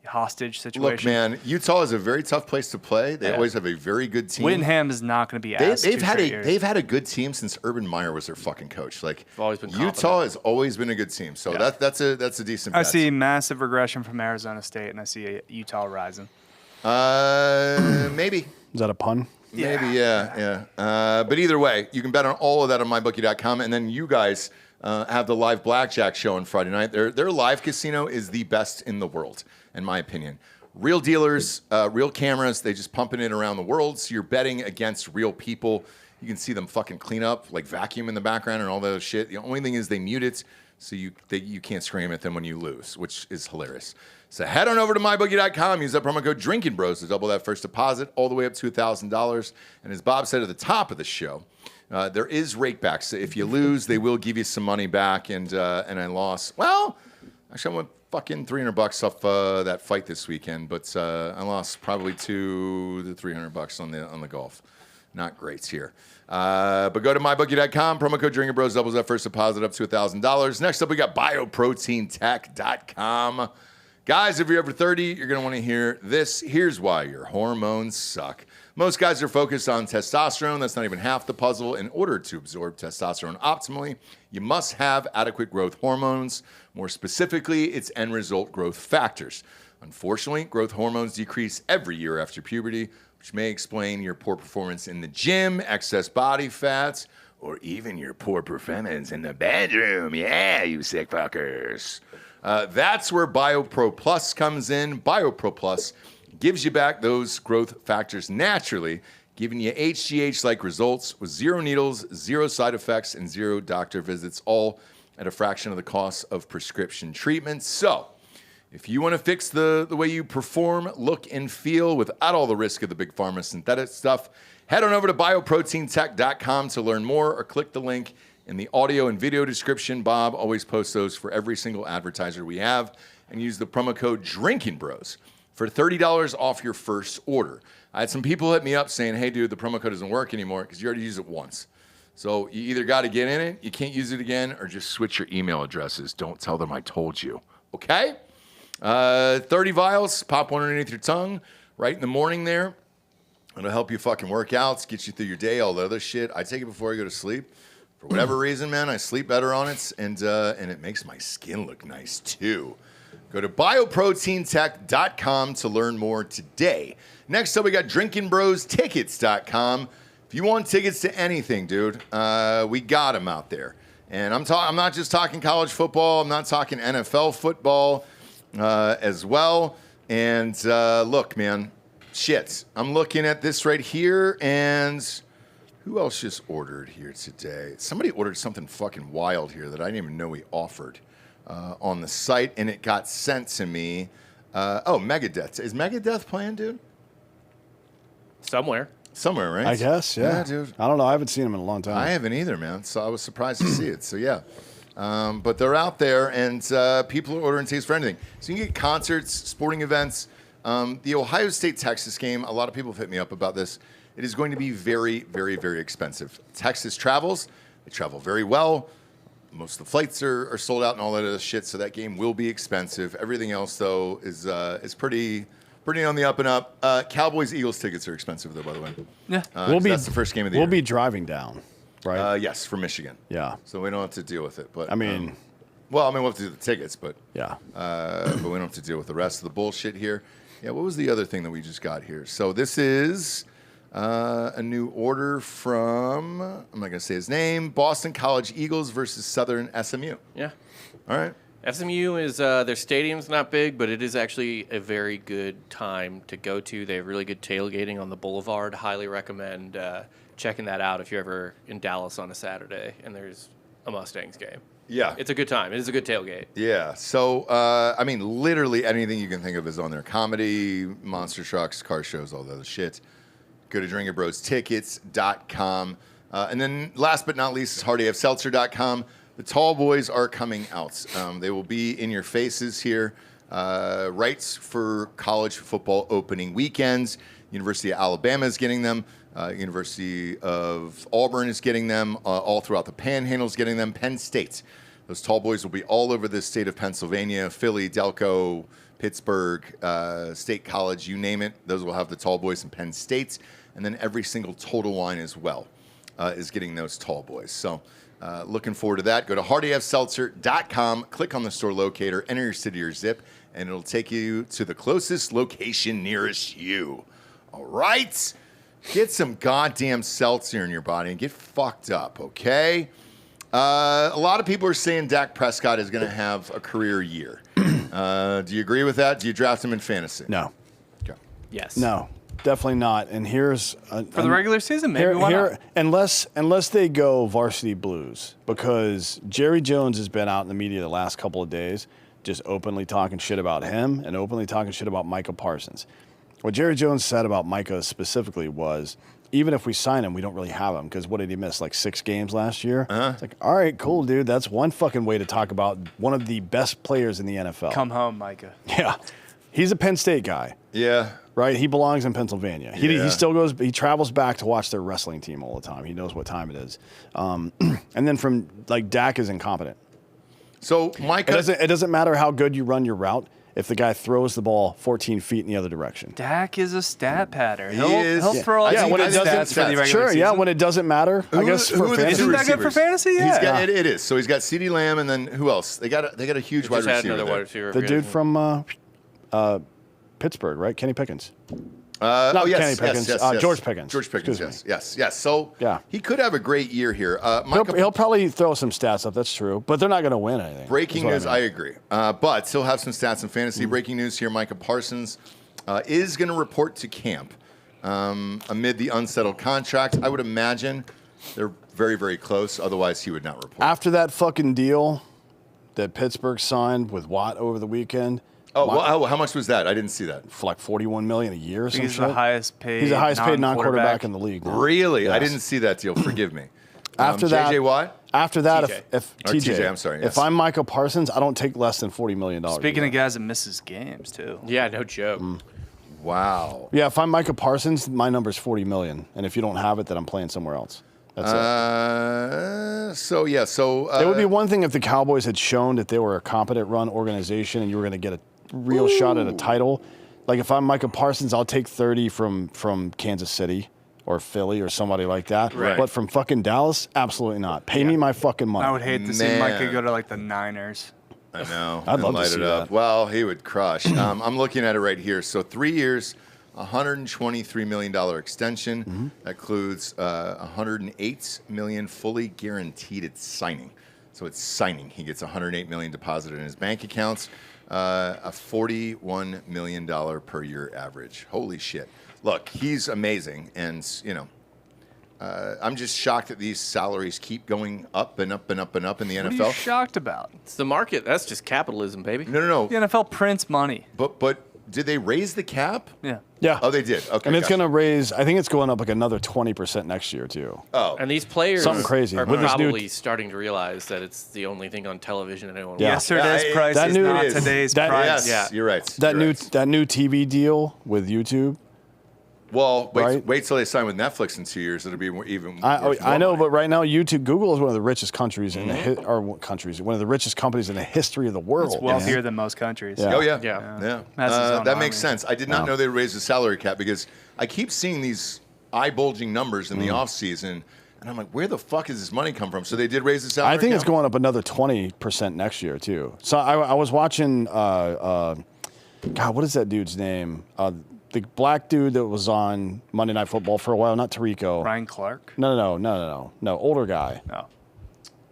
hostage situation. Look, man, Utah is a very tough place to play. They always have a very good team. Whittingham is not going to be asked. They've had a good team since Urban Meyer was their fucking coach. Like always been Utah has always been a good team. So that's a decent bet. I see massive regression from Arizona State, and I see Utah rising. Maybe. Is that a pun? Maybe, yeah. But either way, you can bet on all of that on mybookie.com, and then you guys have the live blackjack show on Friday night. Their live casino is the best in the world, in my opinion. Real dealers, real cameras, they just pumping it around the world, so you're betting against real people. You can see them fucking clean up, like vacuum in the background and all that shit. The only thing is they mute it, so you can't scream at them when you lose, which is hilarious. So head on over to mybookie.com, use that promo code Drinkin Bros to double that first deposit all the way up to $1,000. And as Bob said at the top of the show, there is rakebacks. So if you lose, they will give you some money back. And I lost. Well, actually, I went fucking $300 off that fight this weekend, but I lost probably $200 to $300 on the golf. Not great here. But go to mybookie.com, promo code Drinkin Bros doubles that first deposit up to $1,000. Next up, we got bioproteintech.com. Guys, if you're over 30, you're going to want to hear this. Here's why your hormones suck. Most guys are focused on testosterone. That's not even half the puzzle. In order to absorb testosterone optimally, you must have adequate growth hormones. More specifically, its end result growth factors. Unfortunately, growth hormones decrease every year after puberty, which may explain your poor performance in the gym, excess body fats, or even your poor performance in the bedroom. Yeah, you sick fuckers. That's where BioPro Plus comes in. BioPro Plus gives you back those growth factors naturally, giving you HGH-like results with 0 needles, 0 side effects, and 0 doctor visits, all at a fraction of the cost of prescription treatments. So, If you want to fix the way you perform, look, and feel without all the risk of the big pharma synthetic stuff, head on over to bioproteintech.com to learn more or click the link in the audio and video description. Bob always posts those for every single advertiser we have. And use the promo code Drinkin Bros for $30 off your first order. I had some people hit me up saying, hey, dude, the promo code doesn't work anymore because you already used it once. So you either got to get in it, you can't use it again, or just switch your email addresses. Don't tell them I told you. Okay? 30 vials, pop one underneath your tongue right in the morning there. It'll help you fucking work out, get you through your day, all the other shit. I take it before I go to sleep. For whatever reason, man, I sleep better on it, and it makes my skin look nice too. Go to bioproteintech.com to learn more today. Next up, we got drinkinbrostickets.com. If you want tickets to anything, dude, we got them out there. And I'm not just talking college football. I'm not talking NFL football as well. And look, man, shit. I'm looking at this right here, and who else just ordered here today? Somebody ordered something fucking wild here that I didn't even know we offered on the site, and it got sent to me. Megadeth. Is Megadeth playing, dude? Somewhere, I right? guess, yeah. Dude. I don't know. I haven't seen him in a long time. I haven't either, man. So I was surprised to see it. So, yeah. But they're out there, and people are ordering tickets for anything. So you can get concerts, sporting events. The Ohio State-Texas game, a lot of people have hit me up about this. It is going to be very, very, very expensive. Texas travels. They travel very well. Most of the flights are sold out and all that other shit, so that game will be expensive. Everything else, though, is pretty on the up and up. Cowboys-Eagles tickets are expensive, though, by the way. Yeah. That's the first game of the year. We'll be driving down, right? Yes, from Michigan. Yeah. So we don't have to deal with it. But I mean... we'll have to do the tickets, but yeah. But we don't have to deal with the rest of the bullshit here. Yeah, what was the other thing that we just got here? So this is a new order from, I'm not going to say his name, Boston College Eagles versus Southern SMU. Yeah. All right. SMU is, their stadium's not big, but it is actually a very good time to go to. They have really good tailgating on the boulevard. Highly recommend checking that out if you're ever in Dallas on a Saturday and there's a Mustangs game. Yeah. It's a good time. It is a good tailgate. Yeah. So, literally anything you can think of is on there. Comedy, monster trucks, car shows, all the other shit. Go to drinkinbrostickets.com. And then last but not least is hardyfseltzer.com. The tall boys are coming out. They will be in your faces here. Rights for college football opening weekends. University of Alabama is getting them. University of Auburn is getting them. All throughout the Panhandle is getting them. Penn State. Those tall boys will be all over the state of Pennsylvania, Philly, Delco, Pittsburgh, State College, you name it. Those will have the tall boys in Penn State. And then every single Total Wine as well is getting those tall boys. So looking forward to that. Go to hardyfseltzer.com, click on the store locator, enter your city or zip, and it'll take you to the closest location nearest you. All right? Get some goddamn seltzer in your body and get fucked up, okay? A lot of people are saying Dak Prescott is going to have a career year. Do you agree with that? Do you draft him in fantasy? No. Okay. Yes. No, definitely not. And here's... For the regular season, maybe why not? Unless they go varsity blues, because Jerry Jones has been out in the media the last couple of days just openly talking shit about him and openly talking shit about Micah Parsons. What Jerry Jones said about Micah specifically was, even if we sign him, we don't really have him, because what did he miss, like 6 games last year? It's like, all right, cool, dude. That's one fucking way to talk about one of the best players in the NFL. Come home, Micah. Yeah. He's a Penn State guy. Yeah. Right? He belongs in Pennsylvania. He still goes, he travels back to watch their wrestling team all the time. He knows what time it is. And then from, like, Dak is incompetent. So, Micah... It doesn't matter how good you run your route if the guy throws the ball 14 feet in the other direction. Dak is a stat patter. He is. He'll throw all when it doesn't, stats for the regular sure, season. yeah, when it doesn't matter. I guess for fantasy. Isn't that good for fantasy? Yeah. It is. So he's got CeeDee Lamb, and then who else? They got a huge wide receiver. Another wide receiver. The dude from Pittsburgh, right? Kenny Pickens. Not Kenny Pickens. George Pickens. George Pickens, Excuse yes. So he could have a great year here. He'll probably throw some stats up, that's true, but they're not going to win anything. Breaking news, I agree. But he'll have some stats in fantasy. Breaking news here, Micah Parsons is going to report to camp amid the unsettled contract. I would imagine they're very, very close. Otherwise, he would not report. After that fucking deal that Pittsburgh signed with Watt over the weekend, Oh, well, how much was that? I didn't see that. For like $41 million a year or something. He's the highest paid. He's the highest paid non-quarterback in the league now. Really? I Yes. didn't see that deal. Forgive me. After that, JJ Watt? After that, TJ. if Or TJ, TJ, I'm sorry, yes. if I'm Micah Parsons, I don't take less than $40 million. Speaking of guys that misses games too. Yeah, no joke. Wow. Yeah, if I'm Micah Parsons, my number's $40 million, and if you don't have it, then I'm playing somewhere else. That's it. So It would be one thing if the Cowboys had shown that they were a competent run organization and you were going to get a real shot at a title. Like if I'm Micah Parsons, I'll take 30 from Kansas City or Philly or somebody like that. Right. But from fucking Dallas, absolutely not. Pay me my fucking money. I would hate to see Man. Micah go to like the Niners. I know. I'd and love to light see it up. that. Well, he would crush. I'm looking at it right here. So 3 years, $123 million extension. Mm-hmm. That includes $108 million fully guaranteed at signing. So it's signing. He gets $108 million deposited in his bank accounts. A $41 million per year average. Holy shit. Look, he's amazing. And, you know, I'm just shocked that these salaries keep going up and up and up and up in the What are NFL. you shocked about? It's the market. That's just capitalism, baby. No. The NFL prints money. But did they raise the cap? Yeah. Yeah. Oh, they did. Okay. And it's gotcha. going to raise, I think it's going up like another 20% next year, too. Oh, And these players Something crazy. are With this new- probably starting to realize that it's the only thing on television that anyone Yeah. wants. Yesterday's Yeah, price that is new- not it is. today's That- price. yes, Yeah. you're right. That You're new right. that new TV deal with YouTube. Well, Right? wait till they sign with Netflix in 2 years. It'll be even. worth I more know, money. but right now, Google is one of the richest countries in the one of the richest companies in the history of the world. It's wealthier than most countries. Yeah. Oh yeah, Yeah. Has his own that makes army. sense. I did not know they raised the salary cap because I keep seeing these eye-bulging numbers in the off season, and I'm like, where the fuck is this money come from? So they did raise the salary. I think cap? it's going up another 20% next year too. So I was watching. God, what is that dude's name? The black dude that was on Monday Night Football for a while, not Tirico. Ryan Clark. No, older guy. No.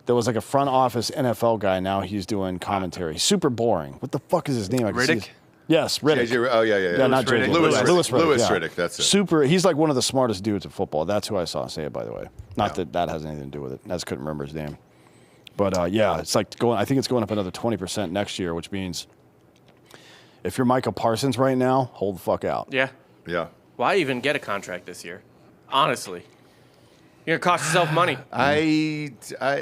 There was like a front office NFL guy. Now he's doing commentary. Super boring. What the fuck is his name? I can see Riddick? his- Yes, Riddick. JJ, oh yeah. Yeah, not Riddick. JJ. Louis Riddick. Louis yeah. Riddick, that's it. Super. He's like one of the smartest dudes in football. That's who I saw say it, by the way. Not that has anything to do with it. I just couldn't remember his name. But yeah, it's like going. I think it's going up another 20% next year, which means if you're Micah Parsons right now, hold the fuck out. Yeah. Yeah. Why even get a contract this year? Honestly. You're going to cost yourself money.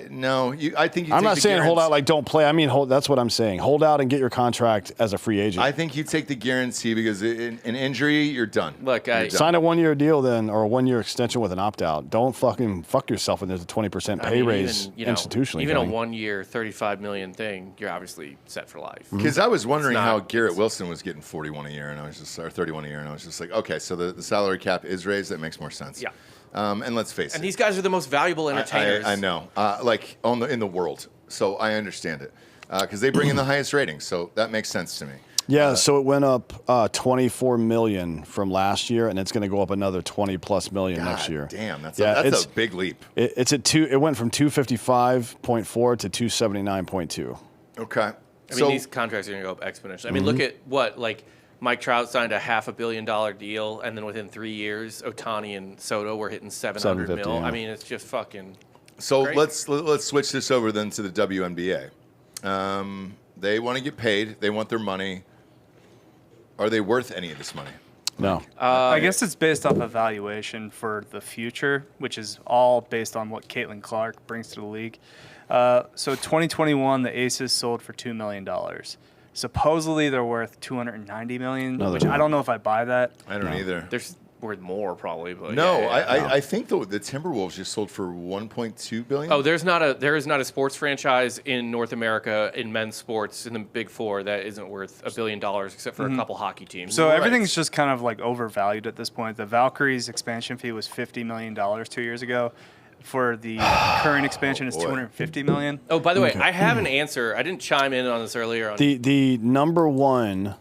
No. I think you. I'm take not the saying hold guarantee- out like don't play. I mean, that's what I'm saying. Hold out and get your contract as a free agent. I think you take the guarantee because in an injury, you're done. Look, You're I- done. Sign a 1-year deal then, or a 1-year extension with an opt-out. Don't fucking fuck yourself when there's a 20% pay raise institutionally. Even a coming. 1 year, $35 million thing, you're obviously set for life. Because I was wondering It's not- how Garrett Wilson was getting 41 a year, and I was just or 31 a year, and I was just like, okay, so the salary cap is raised. That makes more sense. Yeah. And let's face And it, these guys are the most valuable entertainers. I know, like in the world. So I understand it because they bring in the highest ratings. So that makes sense to me. Yeah, so it went up $24 million from last year, and it's going to go up another $20+ million next God year. damn, that's it's a big leap. It's at two. It went from 255.4 to 279.2. Okay. I mean, these contracts are going to go up exponentially. I mean, look at like Mike Trout signed a $500 million deal, and then within 3 years, Ohtani and Soto were hitting 700 mil. 750, yeah. I mean, it's just fucking. So Great. let's switch this over then to the WNBA. They want to get paid. They want their money. Are they worth any of this money? No. I guess it's based off evaluation for the future, which is all based on what Caitlin Clark brings to the league. So 2021, the Aces sold for $2 million. Supposedly they're worth $290 million, No, which they're I don't know if I buy that. I don't either. They're worth more probably, but No, yeah. I think the Timberwolves just sold for $1.2 billion. Oh, there is not a sports franchise in North America in men's sports in the Big Four that isn't worth $1 billion except for a couple hockey teams. So Right. everything's just kind of like overvalued at this point. The Valkyries expansion fee was $50 million 2 years ago. For the current expansion, it's boy. $250 million. Oh, by the way, I have an answer. I didn't chime in on this earlier. The number one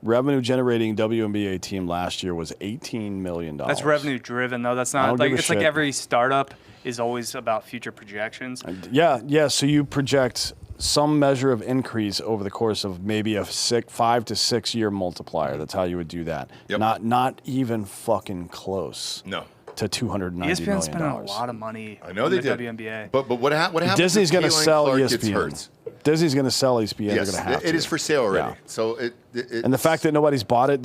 revenue generating WNBA team last year was $18 million. That's revenue driven though. That's I not don't like give a it's like shit. every startup is always about future projections. Yeah. So you project some measure of increase over the course of maybe a 5 to 6 year multiplier. That's how you would do that. Yep. Not even fucking close. No. to $290 million. ESPN's spending a lot of money. I know on they the did. WNBA. But what happens? Disney's going to sell Clark gets ESPN. hurt? Disney's going to sell ESPN. Yes, They're going to have to. it is for sale already. Yeah. So and the fact that nobody's bought it,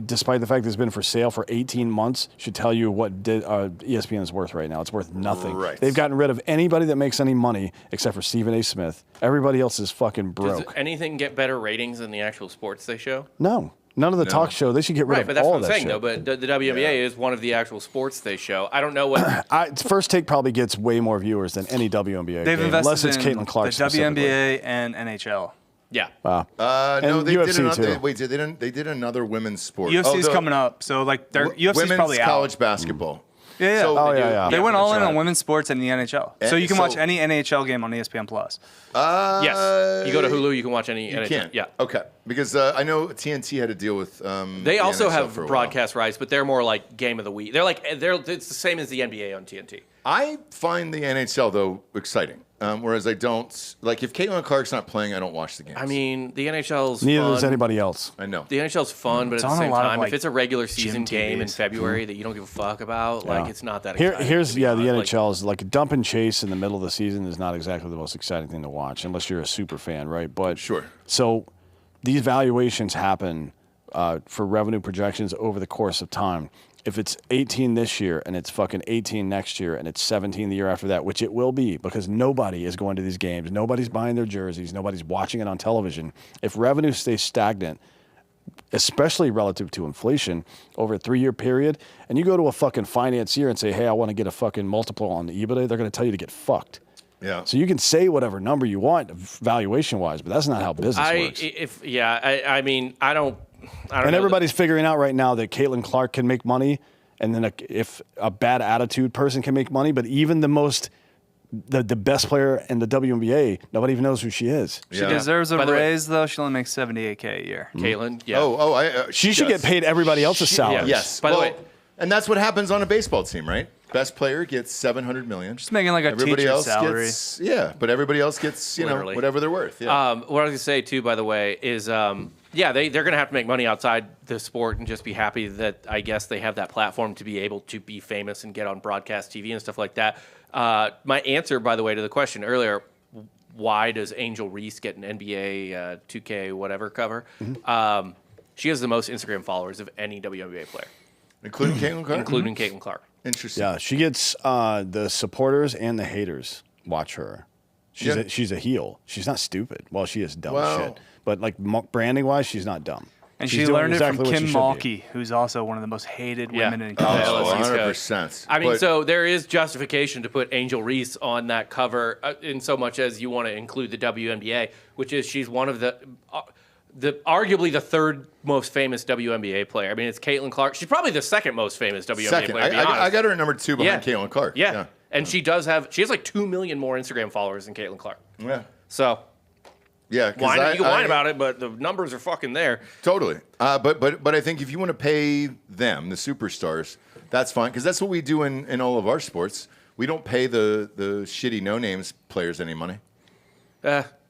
despite the fact that it's been for sale for 18 months, should tell you what ESPN is worth right now. It's worth nothing. Right. They've gotten rid of anybody that makes any money except for Stephen A. Smith. Everybody else is fucking broke. Does anything get better ratings than the actual sports they show? No. None of the talk show. They should get rid Right, of but that's all what I'm that saying, shit. though. But the WNBA is one of the actual sports they show. I don't know what. First Take probably gets way more viewers than any WNBA They've game, unless invested it's in Caitlin Clark the specifically. WNBA and NHL. Yeah. Wow. no, And they did UFC another. too. Wait, they did another women's sport. UFC's the coming up, so like UFC's women's probably out. college basketball. Yeah, yeah. So Oh, they do- yeah. They went for all in sure. on women's sports and the NHL, so you can watch any NHL game on ESPN Plus. Yes. You go to Hulu, you can watch any. You NHL. can. Yeah. Okay. Because I know TNT had to deal with. They the also NHL have for a while. broadcast rights, but they're more like game of the week. It's the same as the NBA on TNT. I find the NHL though exciting, whereas I don't like if Caitlin Clark's not playing, I don't watch the games. I mean, the NHL's Neither fun. does anybody else. I know. The NHL's fun, but It's at the on a same lot of, time, like, if it's a regular season gym game in TVs. February that you don't give a fuck about, like it's not that Here, exciting. here's to be the honest. NHL is like a dump and chase in the middle of the season is not exactly the most exciting thing to watch unless you're a super fan, right? But Sure. So these valuations happen for revenue projections over the course of time. If it's 18 this year and it's fucking 18 next year and it's 17 the year after that, which it will be because nobody is going to these games, nobody's buying their jerseys, nobody's watching it on television. If revenue stays stagnant, especially relative to inflation over a 3-year period, and you go to a fucking financier and say, hey, I want to get a fucking multiple on the EBITDA, they're going to tell you to get fucked. Yeah. So you can say whatever number you want valuation-wise, but that's not how business works. I mean, I don't And know everybody's figuring out right now that Caitlin Clark can make money, and then if a bad attitude person can make money, but even the best player in the WNBA, nobody even knows who she is. She Yeah. deserves a By the way- raise, though. She only makes $78K a year. Caitlin. Yeah. She should get paid everybody else's salary. Yes. By the way- and that's what happens on a baseball team, right? Best player gets $700 million. She's making like a Everybody teacher's else salary. gets but everybody else gets Literally. whatever they're worth. Yeah. What I was gonna say too, by the way, is they're gonna have to make money outside the sport and just be happy that I guess they have that platform to be able to be famous and get on broadcast TV and stuff like that. My answer, by the way, to the question earlier, why does Angel Reese get an NBA 2K whatever cover? She has the most Instagram followers of any WNBA player, Including Caitlin Clark? including Caitlin Clark. Interesting. Yeah, she gets the supporters and the haters watch her. She's a heel. She's not stupid. Well, she is dumb as Wow. shit. But like branding-wise, she's not dumb. And She's she doing learned exactly it what from she Kim should be. Mulkey, who's also one of the most hated Yeah. women in college. Oh, Oh, LSU's 100%. I mean, But- so there is justification to put Angel Reese on that cover in so much as you want to include the WNBA, which is she's one of the arguably the third most famous WNBA player. I mean, it's Caitlin Clark. She's probably the second most famous WNBA Second. player. To be I honest. got her at number 2 behind Caitlin Clark. Yeah. And she has like 2 million more Instagram followers than Caitlin Clark. Yeah. So Yeah. 'cause you can whine about it, but the numbers are fucking there. Totally. But I think if you want to pay them, the superstars, that's fine. Because that's what we do in all of our sports. We don't pay the shitty no-names players any money.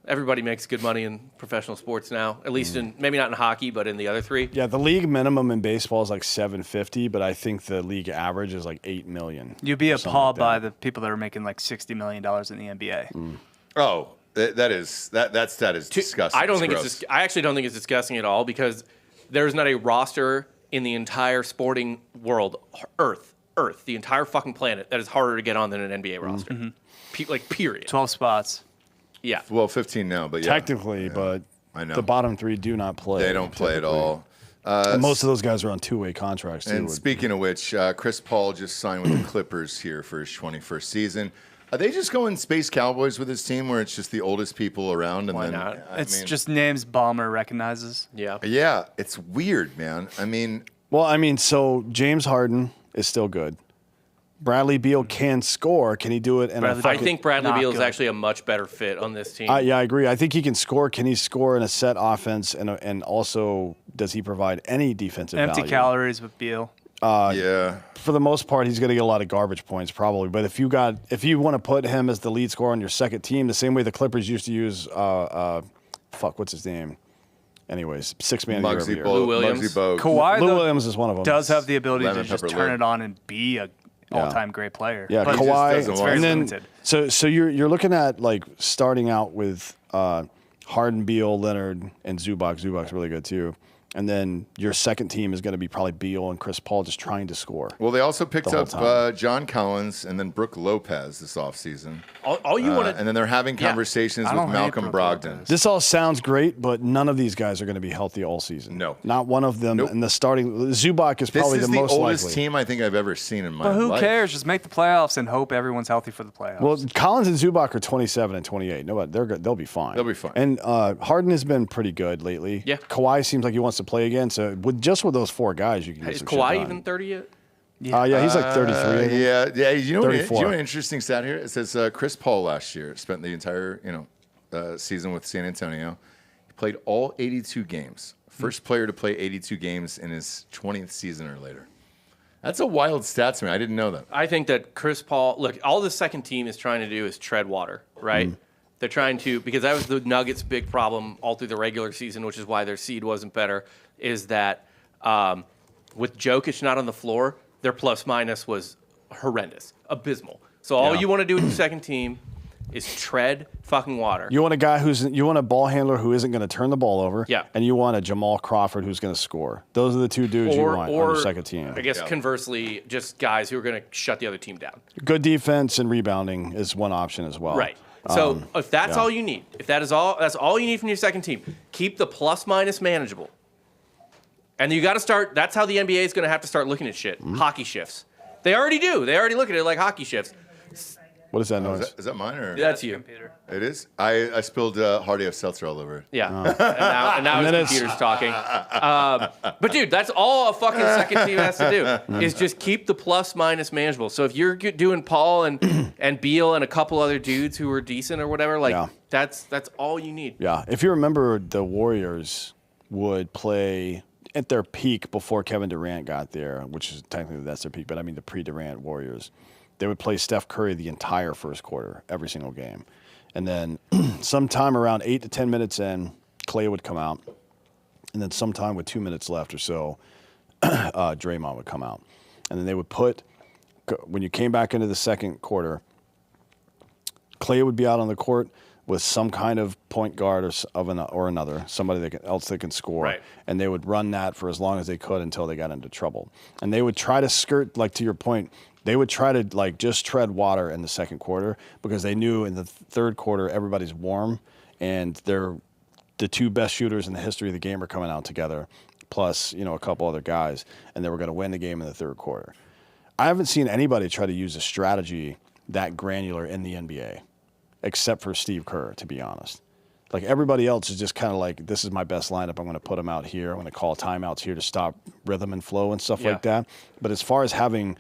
Everybody makes good money in professional sports now, at least in maybe not in hockey, but in the other three. Yeah, the league minimum in baseball is like $750, but I think the league average is like $8 million. You'd be or something appalled like by that. the people that are making like $60 million in the NBA. Oh, that stat is disgusting. I don't think gross. I actually don't think it's disgusting at all because there's not a roster in the entire sporting world, Earth, the entire fucking planet, that is harder to get on than an NBA roster. Period. 12 spots. Yeah. Well, 15 now, but yeah. Technically, but I know. the bottom 3 do not play. They don't play at typically. all. And most of those guys are on 2-way contracts, too. And speaking of which, Chris Paul just signed with the Clippers here for his 21st season. Are they just going Space Cowboys with his team where it's just the oldest people around? And Why then, not? It's just names Ballmer recognizes. Yeah. Yeah, it's weird, man. I mean, Well, I mean, so James Harden is still good. Bradley Beal can score. Can he do it? I think Bradley not Beal is good. actually a much better fit on this team. Yeah, I agree. I think he can score. Can he score in a set offense? And also, does he provide any defensive Empty value? calories with Beal. yeah. For the most part, he's going to get a lot of garbage points probably. But if you want to put him as the lead scorer on your second team, the same way the Clippers used to use, what's his name? Anyways, 6 man of the year every year. Lou Williams. Muggsy Bogues. Kawhi Lou though, Williams is one of them. does have the ability Lemon to just pepper turn Lou. it on and be a all-time great player. Yeah, But Kawhi. it's very And then, limited. so you're looking at like starting out with Harden, Beal, Leonard, and Zubac. Zubac's really good too. And then your second team is going to be probably Beal and Chris Paul just trying to score. Well, they also picked The whole up time. John Collins and then Brooke Lopez this offseason. All you want And then they're having conversations I with don't hate Malcolm Brooke Brogdon. Lopez. This all sounds great, but none of these guys are going to be healthy all season. No. Not one of them. Nope. And the starting Zubac is This probably is the the most oldest likely. team I think I've ever seen in my But who life. cares? Just make the playoffs and hope everyone's healthy for the playoffs. Well, Collins and Zubac are 27 and 28. No, they're good. They'll be fine. They'll be fine. And Harden has been pretty good lately. Yeah. Kawhi seems like he wants to play again. So with those four guys, you can get Is some shit Kawhi done. even 30 yet? Yeah, he's like 33. I think. Yeah. You know, 34. an interesting stat here? It says Chris Paul last year spent the entire season with San Antonio. He played all 82 games. First player to play 82 games in his 20th season or later. That's a wild stat to me. I didn't know that. I think that Chris Paul, look, all the second team is trying to do is tread water, right? They're trying to, because that was the Nuggets' big problem all through the regular season, which is why their seed wasn't better, is that with Jokic not on the floor, their plus-minus was horrendous, abysmal. So all Yeah. you want to do with your second team is tread fucking water. You want a guy you want a ball handler who isn't going to turn the ball over. Yeah. And you want a Jamal Crawford who's going to score. Those are the two dudes you want on your second team. I guess conversely, just guys who are going to shut the other team down. Good defense and rebounding is one option as well. Right. So if that's yeah. all you need, if that's all you need from your second team, keep the plus minus manageable. And you got to start. That's how the NBA is going to have to start looking at shit. Hockey shifts. They already do. They already look at it like hockey shifts. What is that noise? Is that mine or That's you. it is? I spilled Hardy F. Seltzer all over it. Yeah. And now then his computer's talking. But dude, that's all a fucking second team has to do is just keep the plus minus manageable. So if you're doing Paul and Beal and a couple other dudes who are decent or whatever, like Yeah. that's all you need. Yeah. If you remember, the Warriors would play at their peak before Kevin Durant got there, which is technically that's their peak, but I mean the pre-Durant Warriors. They would play Steph Curry the entire first quarter, every single game. And then sometime around 8 to 10 minutes in, Clay would come out. And then sometime with 2 minutes left or so, Draymond would come out. And then they would when you came back into the second quarter, Clay would be out on the court with some kind of point guard or another, somebody else that can score. Right. And they would run that for as long as they could until they got into trouble. And they would try to skirt, like to your point, they would try to like just tread water in the second quarter because they knew in the third quarter everybody's warm and the two best shooters in the history of the game are coming out together, plus a couple other guys, and they were going to win the game in the third quarter. I haven't seen anybody try to use a strategy that granular in the NBA, except for Steve Kerr, to be honest. Like everybody else is just kind of like, this is my best lineup. I'm going to put them out here. I'm going to call timeouts here to stop rhythm and flow and stuff like that. But as far as having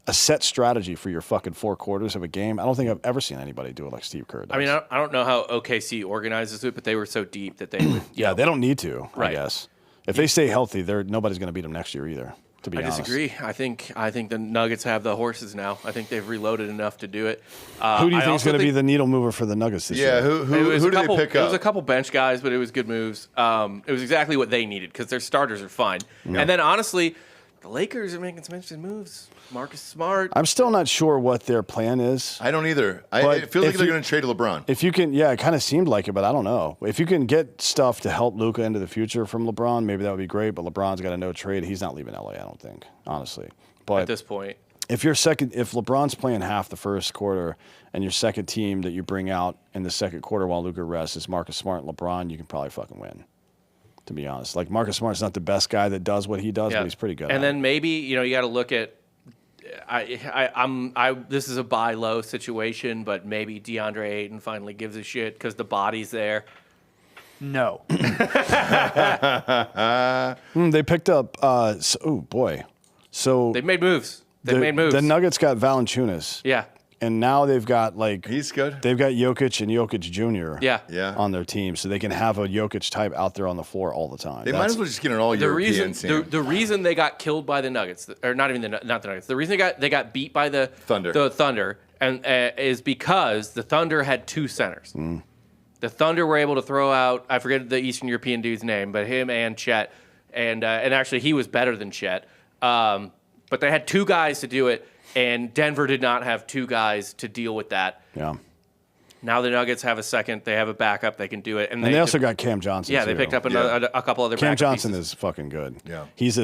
a set strategy for your fucking 4 quarters of a game, I don't think I've ever seen anybody do it like Steve Kerr does. I mean, I don't know how OKC organizes it, but they were so deep that they would. Yeah, they don't need to, I Right. guess. If they stay healthy, nobody's going to beat them next year either, to be I honest. disagree. I think the Nuggets have the horses now. I think they've reloaded enough to do it. Who do you think is going to be the needle mover for the Nuggets this Yeah, year? who do they pick It up? was a couple bench guys, but it was good moves. It was exactly what they needed because their starters are fine. And then honestly, the Lakers are making some interesting moves. Marcus Smart. I'm still not sure what their plan is. I don't either. But It feels like if they're you- going to trade LeBron. If you can, yeah, it kind of seemed like it, but I don't know. If you can get stuff to help Luka into the future from LeBron, maybe that would be great. But LeBron's got a no trade. He's not leaving LA, I don't think, honestly. But At this point, if LeBron's playing half the first quarter and your second team that you bring out in the second quarter while Luka rests is Marcus Smart and LeBron, you can probably fucking win. To be honest, like Marcus Smart's not the best guy that does what he does, but he's pretty good. And at then it. maybe you got to look at. This is a buy low situation, but maybe DeAndre Ayton finally gives a shit because the body's there. No. They picked up. Oh boy, so They've made moves. They've made moves. The Nuggets got Valanciunas. Yeah. And now they've got He's good. They've got Jokic and Jokic Jr. Yeah. on their team, so they can have a Jokic type out there on the floor all the time. They might as well just get an all-European team. The reason they got killed by the Nuggets, or not even not the Nuggets, the reason they got beat by the Thunder, and is because the Thunder had 2 centers. The Thunder were able to throw out, I forget the Eastern European dude's name, but him and Chet, and actually he was better than Chet. But they had 2 guys to do it, And Denver did not have two guys to deal with that. Yeah. Now the Nuggets have a second. They have a backup. They can do it. And they also got Cam Johnson. Yeah, too. they picked up a couple other Cam backup Johnson pieces. is fucking good. Yeah. He's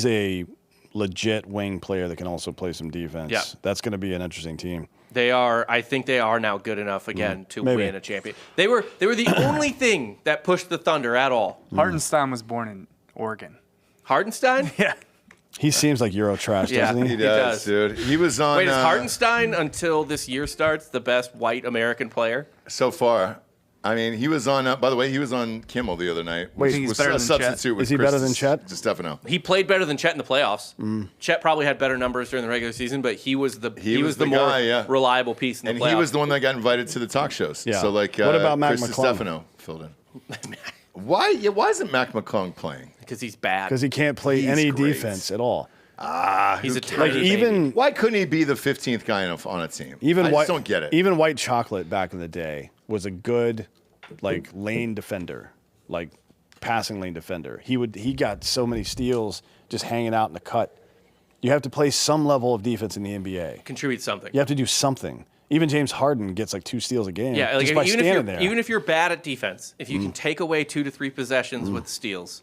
a legit wing player that can also play some defense. Yeah. That's going to be an interesting team. They are. I think they are now good enough again to Maybe. win a champion. They were the only thing that pushed the Thunder at all. Hartenstein was born in Oregon. Hardenstein? Yeah. He seems like Euro trash, Yeah. doesn't he? He does, dude. He was on. Wait, is Hartenstein until this year starts the best white American player? So far. I mean, he was on. By the way, he was on Kimmel the other night. Wait, he's was better a than substitute. Chet? With Is he better than Chet? Stefano. He played better than Chet in the playoffs. Chet probably had better numbers during the regular season, but he was the was the more guy, yeah. reliable piece in the And playoffs. he was the one that got invited to the talk shows. Yeah. So like, What about Mac Chris McClung? Stefano filled in. Why? Yeah, why isn't Mac McClung playing? because he's bad. Because he can't play He's any great. defense at all. He's a Who tiny cares? baby. Why couldn't he be the 15th guy on a team? I White, just don't get it. Even White Chocolate back in the day was a good, like, lane defender, like passing lane defender. He got so many steals just hanging out in the cut. You have to play some level of defense in the NBA. Contribute something. You have to do something. Even James Harden gets like 2 steals a game Yeah, like just by even standing there. if you're bad at defense, if you can take away 2 to 3 possessions with steals,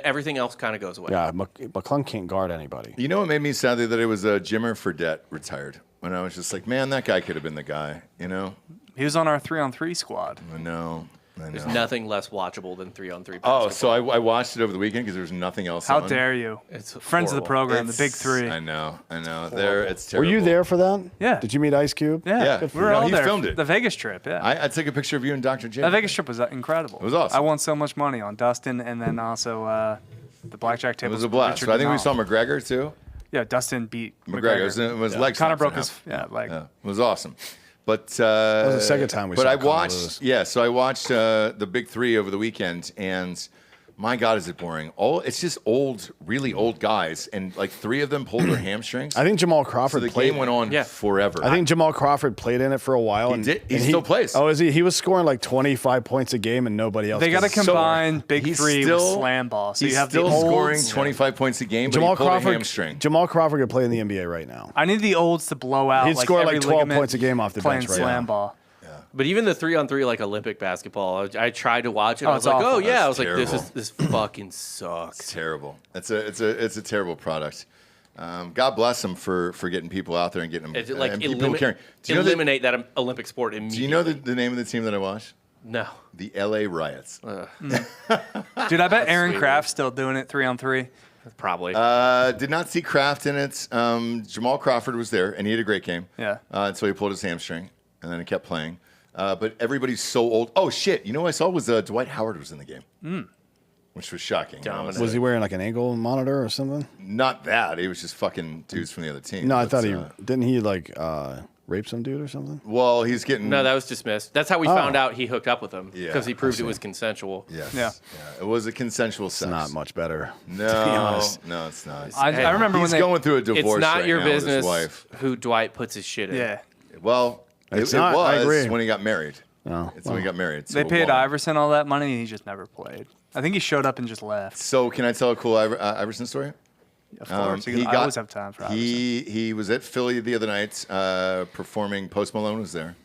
everything else kind of goes away. Yeah, McClung can't guard anybody. You know what made me sad that it was Jimmer Fredette retired. When I was just like, man, that guy could have been the guy. You know? He was on our 3-on-3 squad. I know. There's nothing less watchable than 3-on-3 basketball. Oh, so I watched it over the weekend because there was nothing else How on. dare you? It's Friends of the horrible. program, the big three. I know. It's Were terrible. you there for that? Yeah. Did you meet Ice Cube? Yeah, Yeah. we were No, all he there. filmed it. The Vegas trip, yeah. I took a picture of you and Dr. J. That Vegas trip was incredible. It was awesome. I won so much money on Dustin and then also the blackjack It table. was a blast. I think we saw McGregor too. Yeah, Dustin beat McGregor. It was leg Connor snaps broke his leg. Yeah, it was awesome. But that was the second time we But saw I Connor watched. lose. Yeah, so I watched the big three over the weekend, and my God, is it boring? It's just really old guys, and like 3 of them pulled their hamstrings. I think Jamal So Crawford the played. game went on Yeah. forever. I think Jamal Crawford played in it for a while. He did. He still plays. Oh, is he? He was scoring like 25 points a game, and nobody else. They got to did. combine big he's three still- with slam ball. So he's you have still the olds. scoring 25 points a game, but Jamal he pulled a Crawford. hamstring. Jamal Crawford could play in the NBA right now. I need the olds to blow out. He'd score every like 12 ligament points a game off the playing bench right slam now. ball. But even the 3-on-3 like Olympic basketball, I tried to watch it. I was it's like, awful. oh yeah, I was That's like, terrible. this fucking sucks. It's terrible. It's a terrible product. God bless them for getting people out there and getting them. It's like and people caring. Do you know eliminate that Olympic sport immediately. Do you know the name of the team that I watched? No. The LA Riots. Dude, I bet Aaron sweet. Kraft's still doing it 3-on-3. Probably. Did not see Kraft in it. Jamal Crawford was there, and he had a great game. Yeah. Until he pulled his hamstring, and then he kept playing. But everybody's so old. Oh shit! You know what I saw was Dwight Howard was in the game, which was shocking. Dominant. Was he wearing like an ankle monitor or something? Not that. He was just fucking dudes from the other team. No, I But, thought he didn't. He like rape some dude or something. Well, he's getting. no, that was dismissed. That's how we found out he hooked up with him Yeah, because he I proved see. it was consensual. Yes. Yeah. It was a consensual sex. Not much better. No, to be honest. no, it's not. I remember when He's they. going through a divorce It's not right your now with his business wife. who Dwight puts his shit in. Yeah. Well, It's it not, I was agree. when he got married. Oh, It's when he got married. to They a paid woman. Iverson all that money and he just never played. I think he showed up and just left. So can I tell a cool Iverson story? Of course. I always have time for Iverson. He was at Philly the other night performing. Post Malone was there.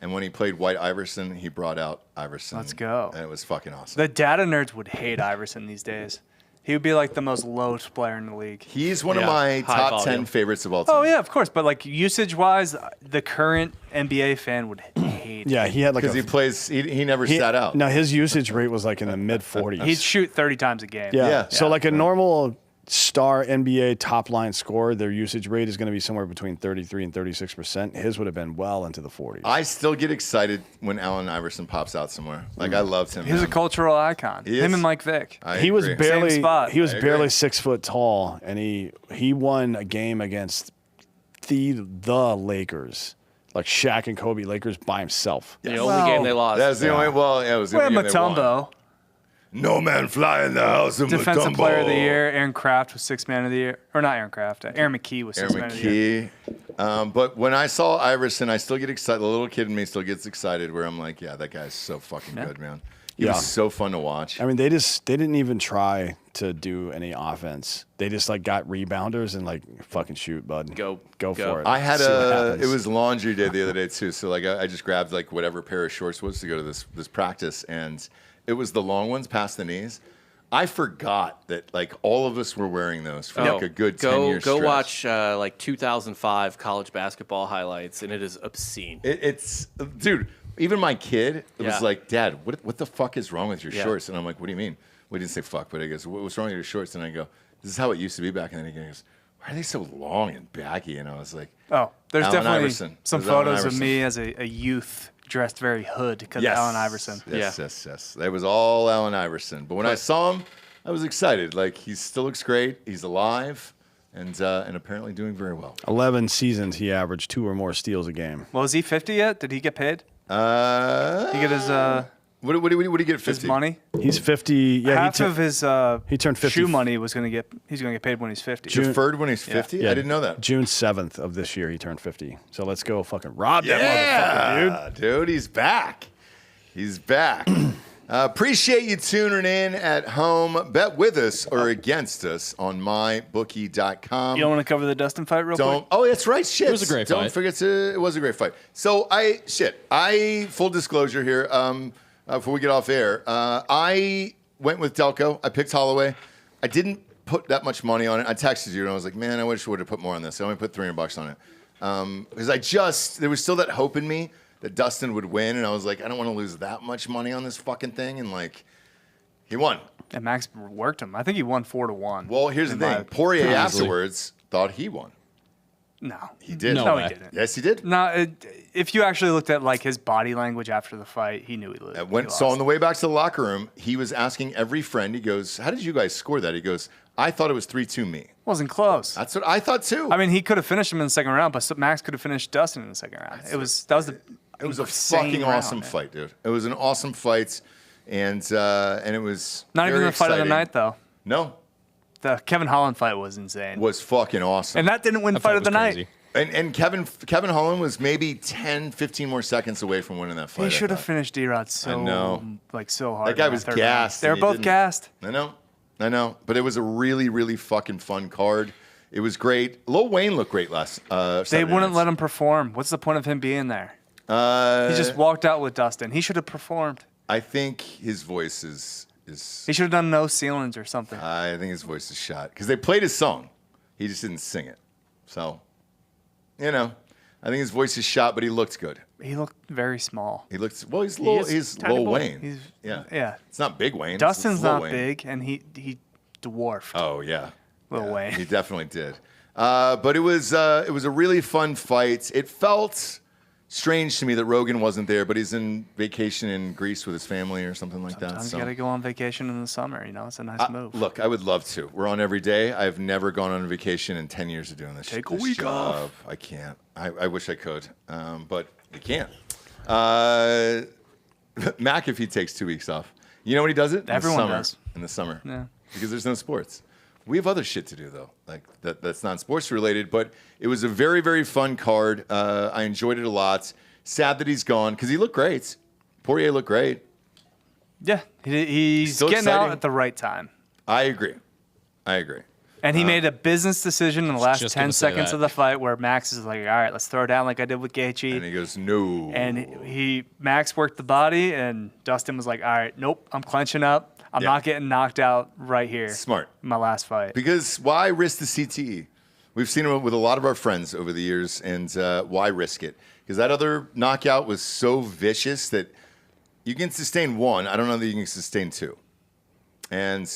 And when he played White Iverson, he brought out Iverson. Let's go. And it was fucking awesome. The data nerds would hate Iverson these days. He would be like the most loathed player in the league. He's one of Yeah, my high top volume. 10 favorites of all time. Oh yeah, of course. But like usage-wise, the current NBA fan would hate. Yeah, he had like Because he plays, he never sat out. No, his usage rate was like in the mid 40s. He'd shoot 30 times a game. Yeah. Yeah. So like a normal star NBA top line scorer, their usage rate is going to be somewhere between 33 and 36%. His would have been well into the 40s. I still get excited when Allen Iverson pops out somewhere. Like, I loved him. He was a man. cultural icon. He Him is. and Mike Vick. I was agree. barely Same spot. he was I agree. barely 6 foot tall, and he won a game against the Lakers, like Shaq and Kobe Lakers by himself. The only Well, game they lost. That's the only, well, yeah, it was the Where only game they won. Mutombo, No man fly in the house of defensive Mutombo. player of the year. Aaron Kraft was sixth man of the year. Or not Aaron Kraft. Aaron McKee was Aaron sixth man of the year. McKee. But when I saw Iverson, I still get excited. The little kid in me still gets excited where I'm like, yeah, that guy's so fucking good, man. He was so fun to watch. I mean, they didn't even try to do any offense. They just like got rebounders and like fucking shoot, bud. Go for it. I had See what happens. it was laundry day the other day too. So like I just grabbed like whatever pair of shorts was to go to this practice, and it was the long ones past the knees. I forgot that like all of us were wearing those for like a good 10 years. Go watch like 2005 college basketball highlights, and it is obscene. It's dude. Even my kid was Yeah. like, "Dad, what the fuck is wrong with your shorts?" And I'm like, "What do you mean?" We didn't say fuck, but he goes, "What's wrong with your shorts?" And I go, "This is how it used to be back in the day." He goes, "Why are they so long and baggy?" And I was like, Oh, there's Allen definitely Iverson. some It was Allen photos of Iverson. me as a youth dressed very hood because of Allen Iverson. Yes. That was all Allen Iverson. But when I saw him, I was excited. Like he still looks great. He's alive, and apparently doing very well. 11 seasons, he averaged 2 or more steals a game. Well, is he 50 yet? Did he get paid? He get his What do you get? 50 his money? He's 50. Yeah, Half of his he turned 50. shoe money was going to get. He's going to get paid when he's 50. Deferred when he's 50. Yeah. I didn't know that. June 7th of this year, he turned 50. So let's go fucking rob that motherfucker, dude. Dude, he's back. He's back. Appreciate you tuning in at home. Bet with us or against us on mybookie.com. You don't want to cover the Dustin fight real quick? Oh, that's right. Shit. It was a great Don't fight. forget it was a great fight. So full disclosure here, before we get off air, I went with Delco. I picked Hollaway. I didn't put that much money on it. I texted you and I was like, man, I wish I would have put more on this. I only put $300 on it. Because there was still that hope in me that Dustin would win, and I was like, I don't want to lose that much money on this fucking thing, and like, he won. And Max worked him. I think he won 4-1. Well, here's the thing. Poirier afterwards thought he won. No, He did. No no, way. he didn't. Yes, he did. No, if you actually looked at like his body language after the fight, he knew he lost. So on the way back to the locker room, he was asking every friend, he goes, how did you guys score that? He goes, I thought it was 3-2 me. Wasn't close. That's what I thought too. I mean, he could have finished him in the second round, but Max could have finished Dustin in the second round. It was a insane fucking round, awesome man. fight, dude. It was an awesome fight, and it was Not even very the fight of the exciting. night though. No, The Kevin Holland fight was insane, was fucking awesome. and that didn't win That fight fight of the was night. crazy. And Kevin Holland was maybe 10, 15 more seconds away from winning that fight. He I should have thought. finished D-Rod so hard. That guy in was third round. gassed. They were and he both didn't- gassed. I know. But it was a really, really fucking fun card. It was great. Lil Wayne looked great last They Saturday wouldn't night. let him perform. What's the point of him being there? He just walked out with Dustin. He should have performed. I think his voice is He should have done no ceilings or something. I think his voice is shot. Because they played his song. He just didn't sing it. So, I think his voice is shot, but he looked good. He looked very small. He looks he's Lil, is he's tiny Lil boy. Wayne. Yeah. It's not Big Wayne. Dustin's it's Lil not Wayne. big, and he dwarfed Oh yeah. Lil Yeah, Wayne. He definitely did. But it was a really fun fight. It felt strange to me that Rogan wasn't there, but he's in vacation in Greece with his family or something like that. Sometimes So. you got to go on vacation in the summer. It's a nice move. Look, I would love to. We're on every day. I've never gone on a vacation in 10 years of doing this. Take a this week job. off. I can't. I wish I could, but I can't. Mac, if he takes 2 weeks off, you know when he does it? Everyone in the summer, does. in the summer. Yeah. Because there's no sports. We have other shit to do though, like that's not sports related. But it was a very, very fun card. I enjoyed it a lot. Sad that he's gone because he looked great. Poirier looked great. Yeah, he's Still getting out exciting. at the right time. I agree. And he made a business decision in the last just 10 gonna say seconds that. of the fight where Max is like, all right, let's throw down like I did with Gaethje. And he goes, no. And Max worked the body, and Dustin was like, all right, nope, I'm clenching up. I'm Yeah. not getting knocked out right here. Smart. in my last fight. Because why risk the CTE? We've seen it with a lot of our friends over the years, and why risk it? Because that other knockout was so vicious that you can sustain one. I don't know that you can sustain two. And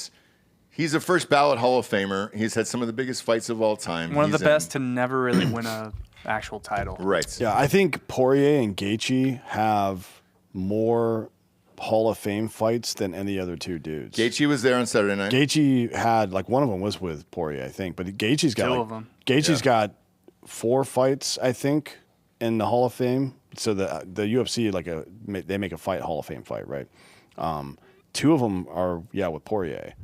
he's a first ballot Hall of Famer. He's had some of the biggest fights of all time. One of He's the best to never really win a actual title. Right. Yeah, I think Poirier and Gaethje have more Hall of Fame fights than any other two dudes. Gaethje was there on Saturday night. Gaethje had one of them was with Poirier, I think, but Gaethje's got Two of them. Gaethje's got 4 fights, I think, in the Hall of Fame. So the UFC they make a fight Hall of Fame fight, right? 2 of them are with Poirier.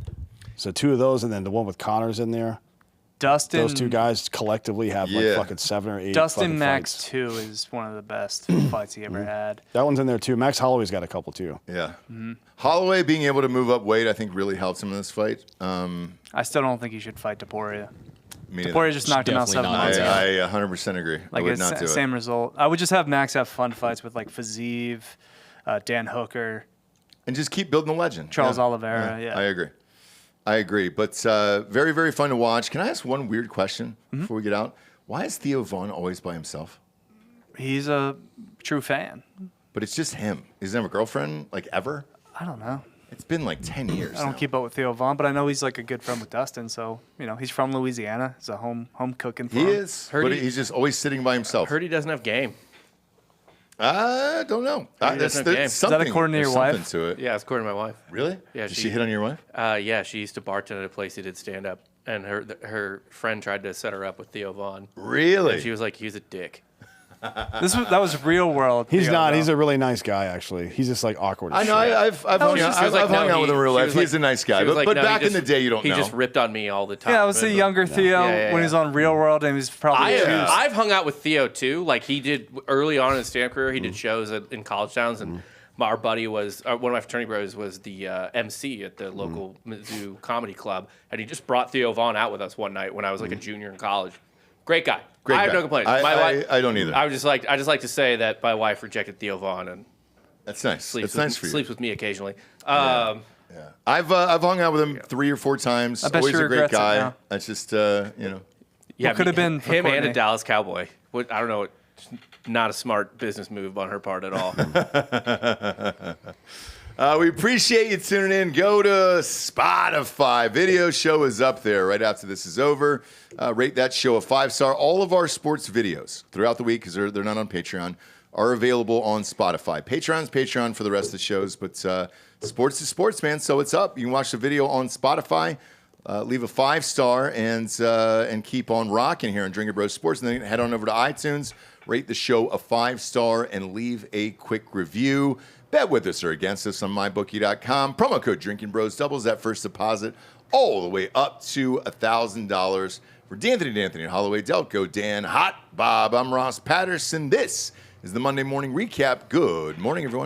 So 2 of those, and then the one with Connor's in there. Dustin, those two guys collectively have like fucking 7 or 8. Dustin Max fights. 2 is one of the best fights he ever had. That one's in there too. Max Holloway's got a couple too. Yeah. Holloway being able to move up weight, I think, really helps him in this fight. I still don't think he should fight Topuria. Me neither. Topuria just knocked him out 7 Definitely months ago. I 100% agree. I Like would it's not do it. same result. I would just have Max have fun fights with like Fazeev, Dan Hooker. And just keep building the legend. Charles Oliveira, yeah. I agree. But very, very fun to watch. Can I ask one weird question before we get out? Why is Theo Vaughn always by himself? He's a true fan. But it's just him. He doesn't have a girlfriend, like, ever? I don't know. It's been like 10 years I don't now. keep up with Theo Vaughn, but I know he's like a good friend with Dustin. So he's from Louisiana. It's a home cooking. He is. Heard But he- he's just always sitting by himself. Heard he doesn't have game. I don't know. He doesn't have game. Is that according to there's your wife? something to it. Yeah, it's according to my wife. Really? Yeah, Did she- she hit on your wife? Yeah, she used to bartend at a place he did stand up, and her friend tried to set her up with Theo Vaughn. Really? And she was like, "He's a dick." That was real world. He's Theo, not. though. He's a really nice guy, actually. He's just like awkward. I As know. shit. I've hung She out, was I've like, hung no, out with him in real she life. was He's like- a nice guy. she was But, like, but no, he back in just- the day, you don't He know. just ripped on me all the time. Yeah, I would say younger Theo Yeah. when he was on Real World, and he was probably. I've hung out with Theo too. Like he did early on in his stand career, he did shows in college towns, and our buddy was one of my fraternity brothers was the MC at the local Mizzou comedy club, and he just brought Theo Vaughn out with us one night when I was like a junior in college. Great guy. Great I have guy. no complaints. I don't either. I just like to say that my wife rejected Theo Vaughn and That's nice. sleeps That's nice for you. sleeps with me occasionally. Yeah. I've hung out with him 3 or 4 times. I bet Always she a great regrets it guy. now. That's just Yeah, could have been for him and Courtney. a Dallas Cowboy. I don't know. Not a smart business move on her part at all. We appreciate you tuning in. Go to Spotify. Video show is up there right after this is over. Rate that show a 5-star. All of our sports videos throughout the week, because they're not on Patreon, are available on Spotify. Patreon's Patreon for the rest of the shows, but sports is sports, man. So it's up. You can watch the video on Spotify. Leave a 5-star and keep on rocking here on Drinkin' Bros Sports. And then head on over to iTunes, rate the show a 5-star, and leave a quick review. Bet with us or against us on mybookie.com. Promo code Drinkin' Bros doubles that first deposit all the way up to $1,000. For D'Anthony, Hollaway, Delco, Dan, Hot Bob, I'm Ross Patterson. This is the Monday Morning Recap. Good morning, everyone.